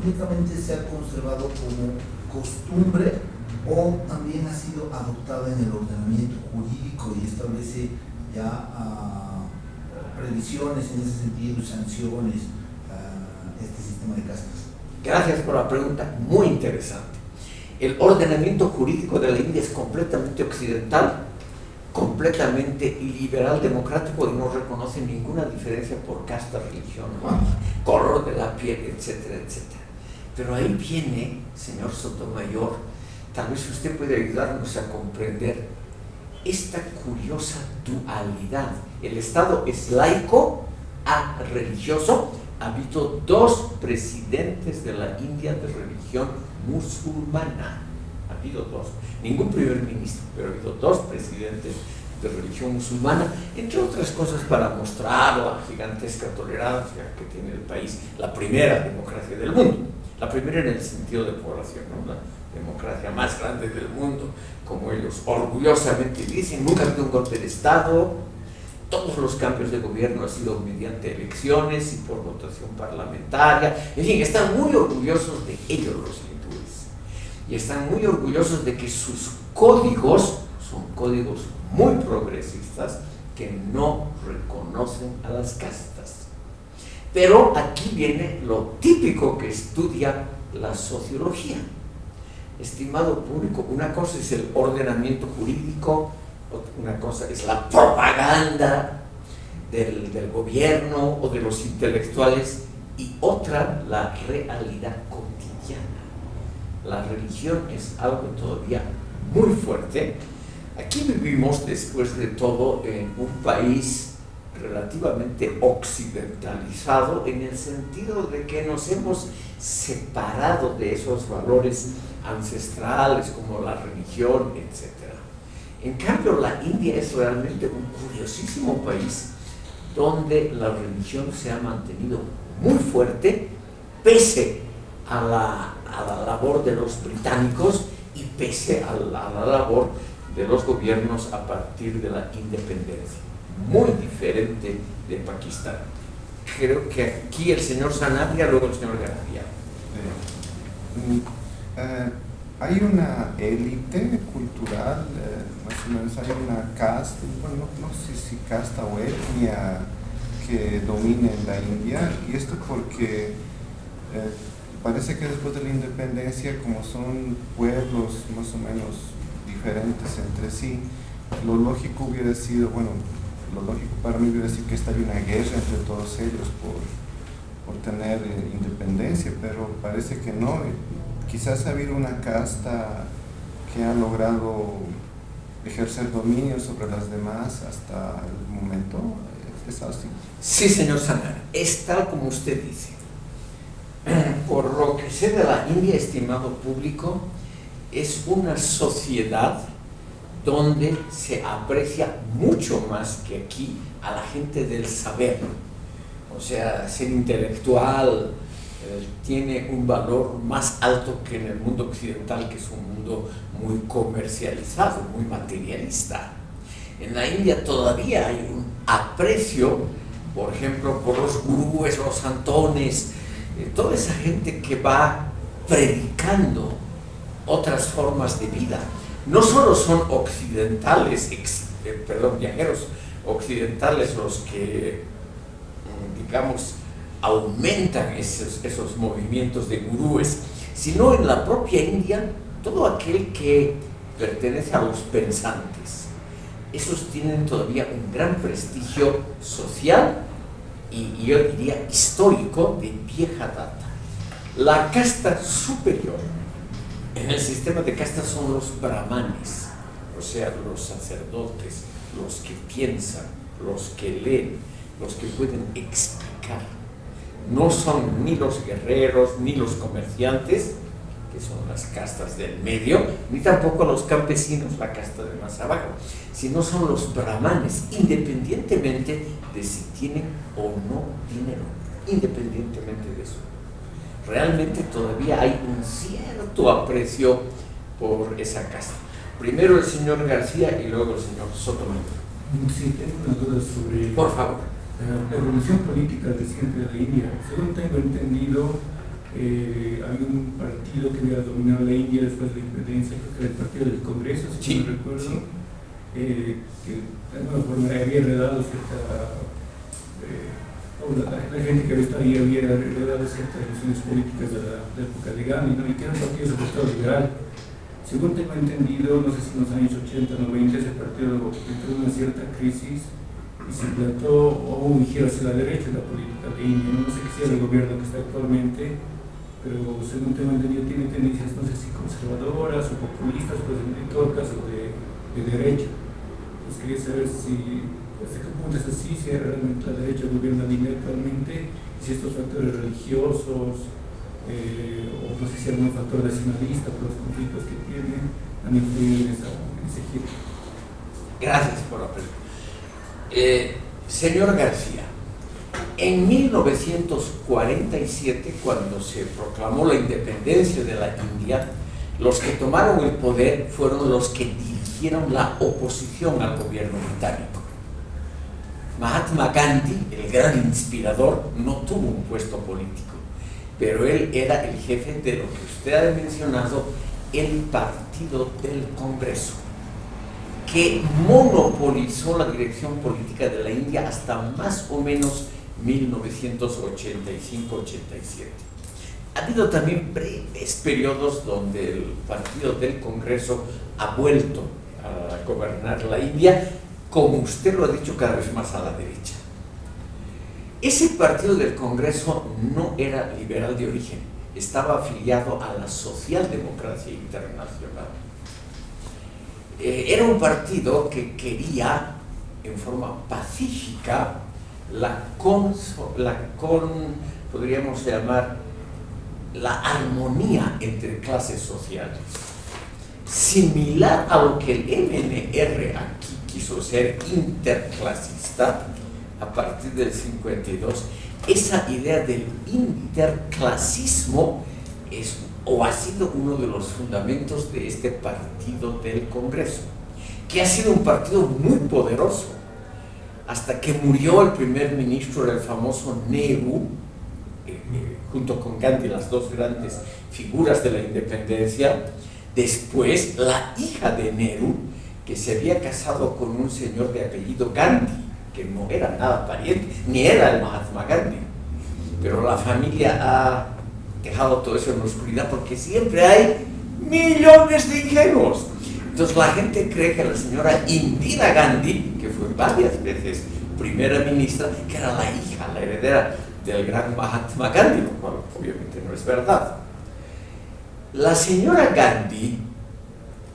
únicamente se ha conservado como costumbre o también ha sido adoptada en el ordenamiento jurídico y establece ya previsiones en ese sentido y sanciones a este sistema de castas. Gracias por la pregunta, muy interesante. El ordenamiento jurídico de la India es completamente occidental, completamente liberal democrático y no reconoce ninguna diferencia por casta, religión, color de la piel, etcétera, etcétera. Pero ahí viene, señor Sotomayor, tal vez usted puede ayudarnos a comprender esta curiosa dualidad. El Estado es laico a religioso. Ha habido 2 presidentes de la India de religión musulmana. Ha habido 2. Ningún primer ministro, pero ha habido 2 presidentes de religión musulmana, entre otras cosas para mostrar la gigantesca tolerancia que tiene el país, la primera democracia del mundo, la primera en el sentido de población, ¿no? La democracia más grande del mundo, como ellos orgullosamente dicen. Nunca ha habido un golpe de Estado, todos los cambios de gobierno han sido mediante elecciones y por votación parlamentaria. En fin, están muy orgullosos de ellos los hindúes y están muy orgullosos de que sus códigos son códigos muy progresistas que no reconocen a las castas. Pero aquí viene lo típico que estudia la sociología. Estimado público, una cosa es el ordenamiento jurídico, una cosa es la propaganda del gobierno o de los intelectuales y otra la realidad cotidiana. La religión es algo todavía muy fuerte. Aquí vivimos, después de todo, en un país relativamente occidentalizado, en el sentido de que nos hemos separado de esos valores ancestrales como la religión, etc. En cambio, la India es realmente un curiosísimo país donde la religión se ha mantenido muy fuerte pese a la labor de los británicos y pese a la labor de los gobiernos a partir de la independencia. Muy diferente de Pakistán. Creo que aquí el señor Sanabria, luego el señor García. Hay una élite cultural, más o menos hay una casta, bueno, no sé si casta o etnia que domina en la India, y esto porque parece que después de la independencia, como son pueblos más o menos diferentes entre sí, lo lógico hubiera sido, bueno, lo lógico para mí hubiera sido que estaría una guerra entre todos ellos por tener independencia, pero parece que no. Quizás ha habido una casta que ha logrado ejercer dominio sobre las demás hasta el momento. ¿Es así? Sí, señor Sanar, es tal como usted dice. Por lo que sé de la India, estimado público, es una sociedad donde se aprecia mucho más que aquí a la gente del saber. O sea, ser intelectual tiene un valor más alto que en el mundo occidental, que es un mundo muy comercializado, muy materialista. En la India todavía hay un aprecio, por ejemplo, por los gurúes, los santones, toda esa gente que va predicando otras formas de vida. No solo son occidentales, viajeros occidentales los que, digamos, aumentan esos movimientos de gurúes, sino en la propia India, todo aquel que pertenece a los pensantes, esos tienen todavía un gran prestigio social y yo diría histórico de vieja data. La casta superior en el sistema de castas son los brahmanes, o sea, los sacerdotes, los que piensan, los que leen, los que pueden explicar. No son ni los guerreros ni los comerciantes, que son las castas del medio, ni tampoco los campesinos, la casta de más abajo, sino son los brahmanes, independientemente de si tienen o no dinero, independientemente de eso. Realmente todavía hay un cierto aprecio por esa casta. Primero el señor García y luego el señor Sotomayor. Sí, tengo una duda sobre Por favor. la evolución política reciente de la India. Según tengo entendido, había un partido que había dominado la India después de la independencia, creo que era el Partido del Congreso, si no recuerdo, sí. Que de alguna forma había heredado cierta, la gente que había estado ahí había heredado ciertas relaciones políticas de la época de Gandhi, ¿no? Y que era un partido de Estado liberal. Según tengo entendido, no sé si en los años 80, 90, ese partido entró en una cierta crisis y se plantó o un giro hacia la derecha de la política de India. No sé qué sea el gobierno que está actualmente, pero según tengo entendido tiene tendencias, no sé si conservadoras o populistas, pues en todo caso de derecha. Entonces quería saber si, hasta qué punto es así, si realmente la derecha gobierna la India actualmente, y si estos factores religiosos, o no sé si hay algún factor nacionalista por los conflictos que tienen, han influido en ese giro. Gracias por la pregunta. Señor García, en 1947, cuando se proclamó la independencia de la India, los que tomaron el poder fueron los que dirigieron la oposición al gobierno británico. Mahatma Gandhi, el gran inspirador, no tuvo un puesto político, pero él era el jefe de lo que usted ha mencionado, el Partido del Congreso, que monopolizó la dirección política de la India hasta más o menos 1985-87. Ha habido también breves periodos donde el Partido del Congreso ha vuelto a gobernar la India, como usted lo ha dicho, cada vez más a la derecha. Ese Partido del Congreso no era liberal de origen, estaba afiliado a la Socialdemocracia Internacional. Era armoniza que quería en forma pacífica podríamos llamar la armonía entre clases sociales, similar a lo que el MNR aquí quiso ser interclasista a partir del 52. Esa idea del interclasismo ha sido uno de los fundamentos de este Partido del Congreso, que ha sido un partido muy poderoso, hasta que murió el primer ministro, el famoso Nehru, junto con Gandhi, las dos grandes figuras de la independencia. Después, la hija de Nehru, que se había casado con un señor de apellido Gandhi, que no era nada pariente, ni era el Mahatma Gandhi, pero la familia ha dejado todo eso en la oscuridad porque siempre hay millones de ingenuos. Entonces la gente cree que la señora Indira Gandhi, que fue varias veces primera ministra, que era la hija, la heredera del gran Mahatma Gandhi, lo cual obviamente no es verdad. La señora Gandhi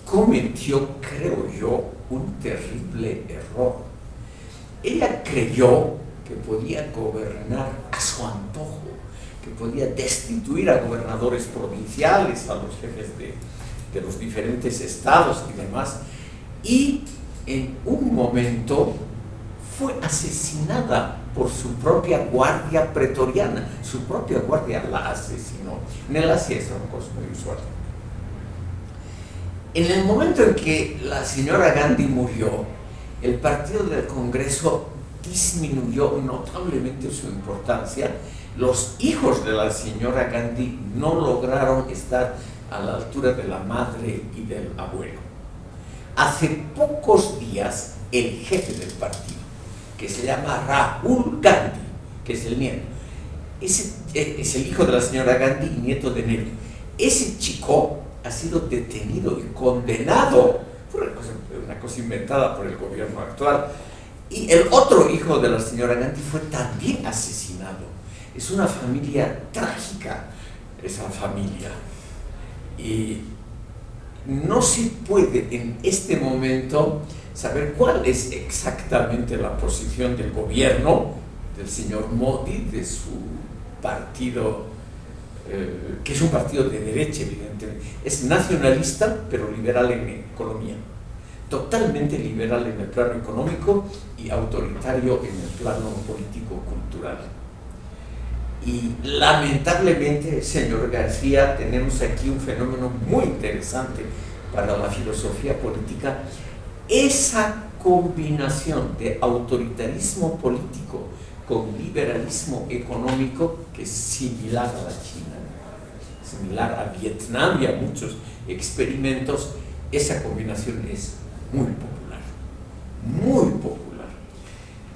cometió, creo yo, un terrible error. Ella creyó que podía gobernar a su antojo, que podía destituir a gobernadores provinciales, a los jefes de los diferentes estados y demás, y en un momento fue asesinada por su propia guardia pretoriana. Su propia guardia la asesinó. En el Asia es una cosa muy usual. En el momento en que la señora Gandhi murió, el Partido del Congreso disminuyó notablemente su importancia. Los hijos de la señora Gandhi no lograron estar a la altura de la madre y del abuelo. Hace pocos días, el jefe del partido, que se llama Rahul Gandhi, que es el nieto, es el hijo de la señora Gandhi y nieto de Nehru. Ese chico ha sido detenido y condenado fue una cosa inventada por el gobierno actual. Y el otro hijo de la señora Gandhi fue también asesinado. Es una familia trágica, esa familia. Y no se puede en este momento saber cuál es exactamente la posición del gobierno, del señor Modi, de su partido, que es un partido de derecha, evidentemente. Es nacionalista, pero liberal en economía. Totalmente liberal en el plano económico y autoritario en el plano político-cultural. Y lamentablemente, señor García, tenemos aquí un fenómeno muy interesante para la filosofía política. Esa combinación de autoritarismo político con liberalismo económico, que es similar a la China, similar a Vietnam y a muchos experimentos, esa combinación es muy popular, muy popular.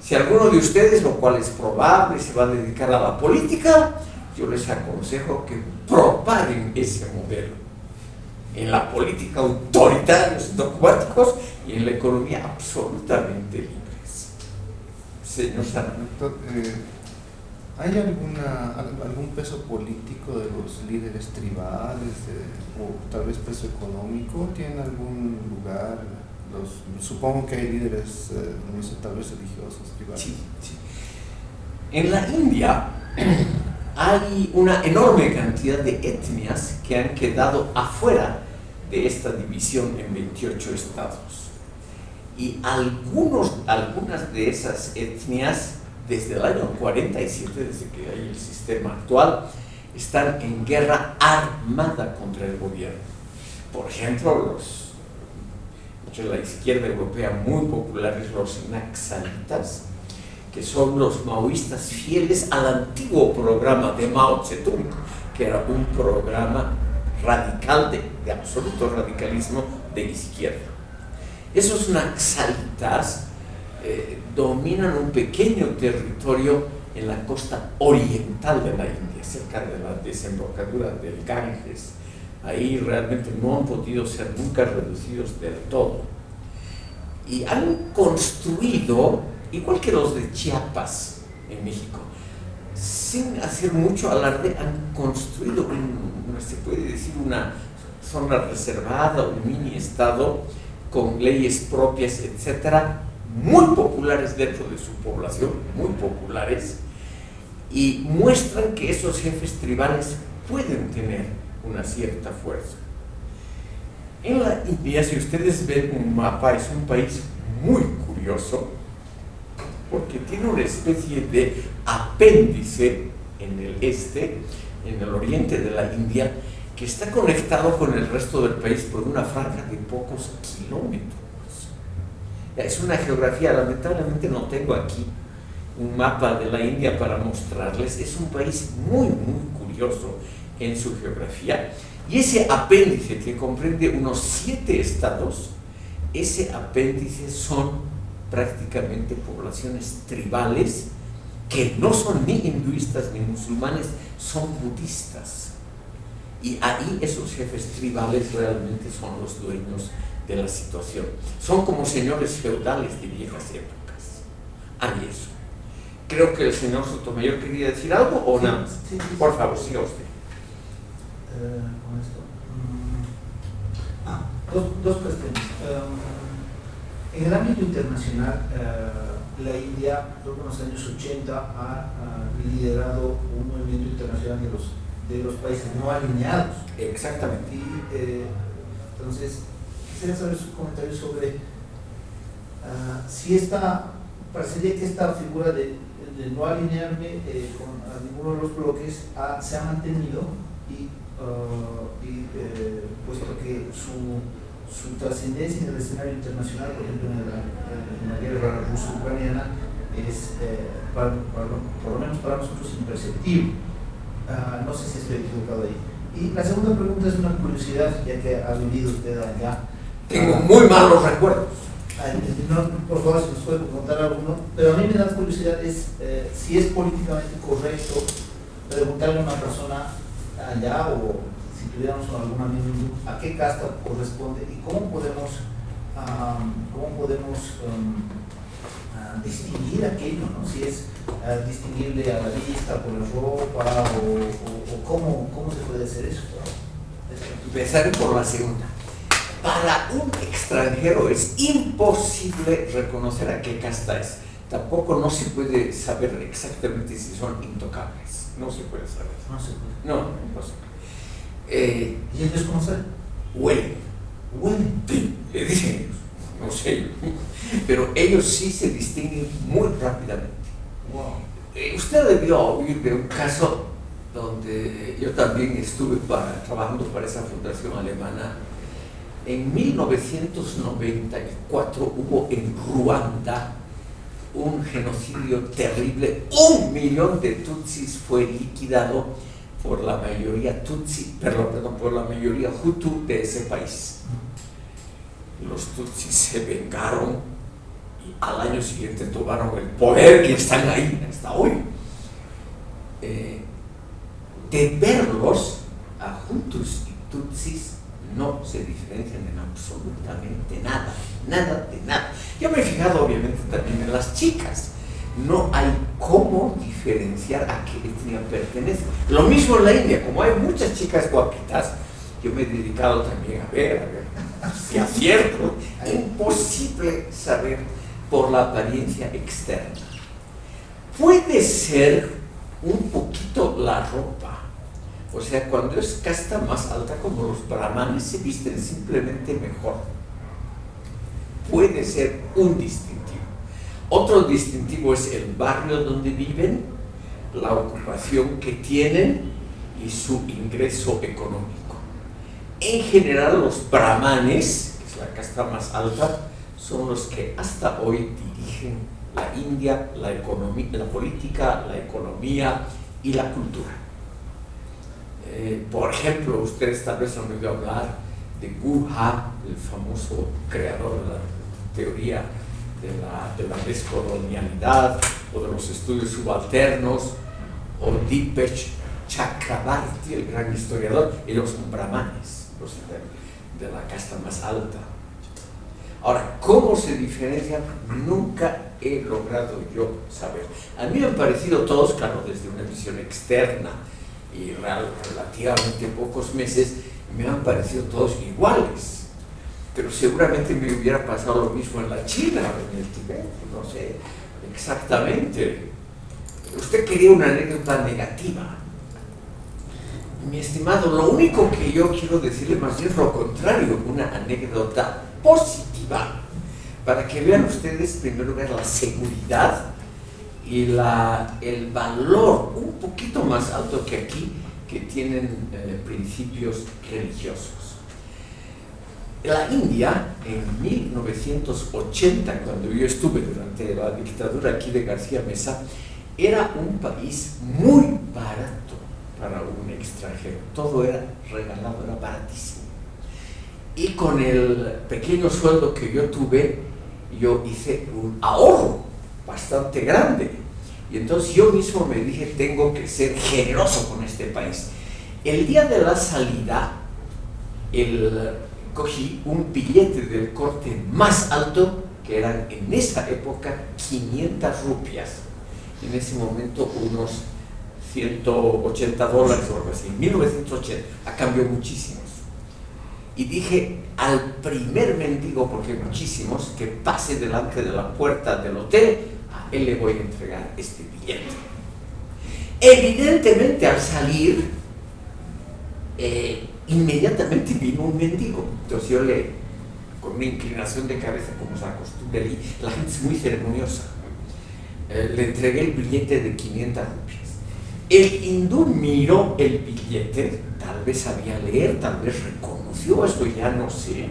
Si alguno de ustedes, lo cual es probable, se va a dedicar a la política, yo les aconsejo que propaguen ese modelo. En la política, autoritarios, dogmáticos, y en la economía, absolutamente libres. Señor Sana. ¿Hay algún peso político de los líderes tribales o tal vez peso económico? ¿Tienen algún lugar? Supongo que hay líderes, no sé, tal vez religiosos, tribales. Sí, sí. En la India hay una enorme cantidad de etnias que han quedado afuera de esta división en 28 estados. Y algunas de esas etnias, desde el año 47, desde que hay el sistema actual, están en guerra armada contra el gobierno. Por ejemplo, de la izquierda europea muy populares, los naxalitas, que son los maoístas fieles al antiguo programa de Mao Zedong, que era un programa radical, de absoluto radicalismo de izquierda. Esos naxalitas dominan un pequeño territorio en la costa oriental de la India, cerca de la desembocadura del Ganges. Ahí realmente no han podido ser nunca reducidos del todo. Y han construido, igual que los de Chiapas en México, sin hacer mucho alarde, han construido, se puede decir, una zona reservada, un mini estado con leyes propias, etcétera, muy populares dentro de su población, muy populares, y muestran que esos jefes tribales pueden tener una cierta fuerza. En la India, si ustedes ven un mapa, es un país muy curioso porque tiene una especie de apéndice en el este, en el oriente de la India, que está conectado con el resto del país por una franja de pocos kilómetros. Es una geografía, lamentablemente no tengo aquí un mapa de la India para mostrarles. Es un país muy, muy curioso en su geografía, y ese apéndice, que comprende unos 7 estados, ese apéndice son prácticamente poblaciones tribales que no son ni hinduistas ni musulmanes, son budistas. Y ahí esos jefes tribales realmente son los dueños de la situación. Son como señores feudales de viejas épocas. Hay eso. Creo que el señor Sotomayor quería decir algo, o sí, nada más. Sí. Por favor, siga usted. Con esto. Dos cuestiones. En el ámbito internacional, la India, creo que en los años 80, ha liderado un movimiento internacional de los países no alineados. Exactamente. Y entonces, quisiera saber su comentario sobre si parecería que esta figura de no alinearme a ninguno de los bloques se ha mantenido y puesto que su trascendencia en el escenario internacional, por ejemplo en la guerra ruso-ucraniana, es por lo menos para nosotros imperceptible. No sé si estoy equivocado ahí. Y la segunda pregunta es una curiosidad, ya que ha vivido usted allá. Tengo muy malos recuerdos. No, por favor, si nos puede contar alguno, pero a mí me da curiosidad si es políticamente correcto preguntarle a una persona allá, o si tuviéramos algún amigo, a qué casta corresponde y cómo podemos ¿cómo podemos distinguir aquello, ¿no? Si es distinguible a la vista, por la ropa, o cómo se puede hacer eso, ¿no? Empezaré por la segunda. Para un extranjero es imposible reconocer a qué casta es. Tampoco no se puede saber exactamente si son intocables. No se puede saber. No se puede. No, imposible. ¿Y ellos cómo saben? Huelen. Huelen. Sí, dicen, no sé, pero ellos sí se distinguen muy rápidamente. Wow. Usted debió oír de un caso donde yo también estuve trabajando para esa fundación alemana. En 1994 hubo en Ruanda un genocidio terrible. 1 millón de tutsis fue liquidado por la mayoría por la mayoría hutu de ese país. Los tutsis se vengaron y al año siguiente tomaron el poder y están ahí hasta hoy. De verlos, a hutus y tutsis no se diferencian en absolutamente nada, nada de nada. Yo me he fijado obviamente también en las chicas. No hay cómo diferenciar a qué etnia pertenece. Lo mismo en la India, como hay muchas chicas guapitas, yo me he dedicado también a ver si acierto. Imposible saber por la apariencia externa. Puede ser un poquito la ropa. O sea, cuando es casta más alta, como los brahmanes, se visten simplemente mejor. Puede ser un distintivo. Otro distintivo es el barrio donde viven, la ocupación que tienen y su ingreso económico. En general, los brahmanes, que es la casta más alta, son los que hasta hoy dirigen la India, la economía, la política, la economía y la cultura. Por ejemplo, ustedes tal vez han oído hablar de Guha, el famoso creador de la teoría de la descolonialidad o de los estudios subalternos, o Dipesh Chakrabarti, el gran historiador. Ellos son brahmanes, los de la casta más alta. Ahora, ¿cómo se diferencian? Nunca he logrado yo saber. A mí me han parecido todos, claro, desde una visión externa y relativamente pocos meses, me han parecido todos iguales. Pero seguramente me hubiera pasado lo mismo en la China o en el Tibet, no sé exactamente. Usted quería una anécdota negativa. Mi estimado, lo único que yo quiero decirle más bien es lo contrario, una anécdota positiva, para que vean ustedes, en primer lugar, la seguridad y el valor un poquito más alto que aquí, que tienen principios religiosos. La India, en 1980, cuando yo estuve durante la dictadura aquí de García Mesa, era un país muy barato para un extranjero. Todo era regalado, era baratísimo. Y con el pequeño sueldo que yo tuve, yo hice un ahorro bastante grande. Y entonces yo mismo me dije, tengo que ser generoso con este país. El día de la salida, cogí un billete del corte más alto, que eran en esa época 500 rupias. En ese momento unos $180 o algo así, 1980, ha cambiado muchísimos. Y dije al primer mendigo, porque hay muchísimos, que pase delante de la puerta del hotel, a él le voy a entregar este billete. Evidentemente al salir, inmediatamente vino un mendigo. Entonces yo con una inclinación de cabeza, como se acostumbra allí, la gente es muy ceremoniosa, le entregué el billete de 500 rupias. El hindú miró el billete, tal vez sabía leer, tal vez reconoció, esto ya no sé,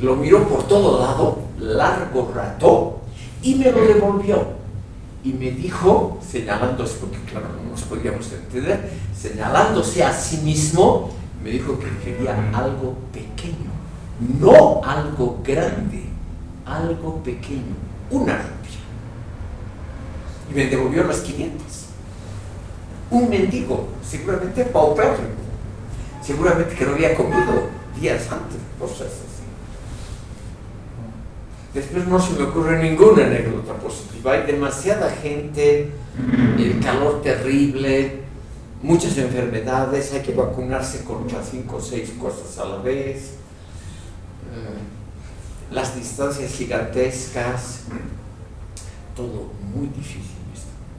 lo miró por todo lado, largo rato, y me lo devolvió. Y me dijo, señalándose, porque claro, no nos podíamos entender, señalándose a sí mismo, me dijo que quería algo pequeño, no algo grande, algo pequeño, una rupia. Y me devolvió las 500. Un mendigo, seguramente paupérrimo, seguramente que no había comido días antes, cosas así. Después no se me ocurre ninguna anécdota positiva. Hay demasiada gente, el calor terrible, muchas enfermedades, hay que vacunarse contra 5 o 6 cosas a la vez, las distancias gigantescas, todo muy difícil,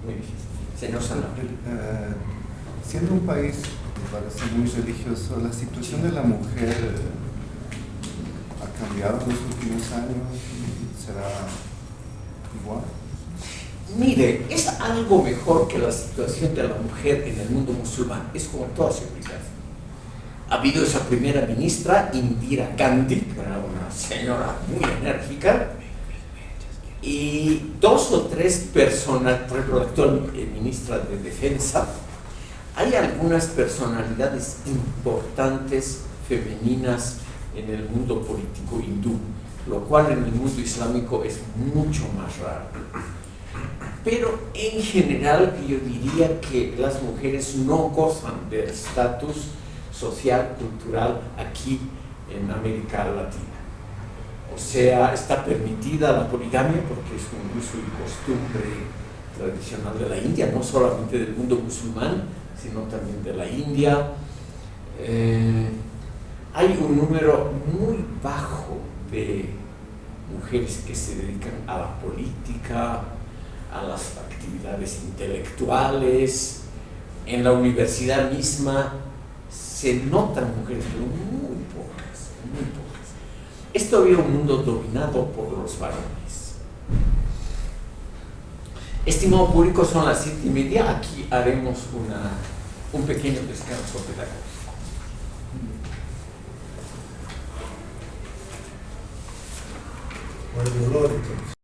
muy difícil. Señor Sanabria. Siendo un país, me parece, muy religioso, la situación de la mujer ha cambiado en los últimos años. ¿Será igual? Mire, es algo mejor que la situación de la mujer en el mundo musulmán, es como toda seguridad. Ha habido esa primera ministra, Indira Gandhi, que era una señora muy enérgica, y 2 o 3 personas, por ejemplo, la actual ministra de Defensa. Hay algunas personalidades importantes femeninas en el mundo político hindú, lo cual en el mundo islámico es mucho más raro. Pero en general yo diría que las mujeres no gozan del estatus social, cultural aquí en América Latina. O sea, está permitida la poligamia porque es un uso y costumbre tradicional de la India, no solamente del mundo musulmán, sino también de la India. Hay un número muy bajo de mujeres que se dedican a la política, a las actividades intelectuales. En la universidad misma se notan mujeres, pero muy pocas, muy pocas. Es todavía un mundo dominado por los varones. Estimado público, son las 7:30. Aquí haremos un pequeño descanso pedagógico. Por el dolor, entonces.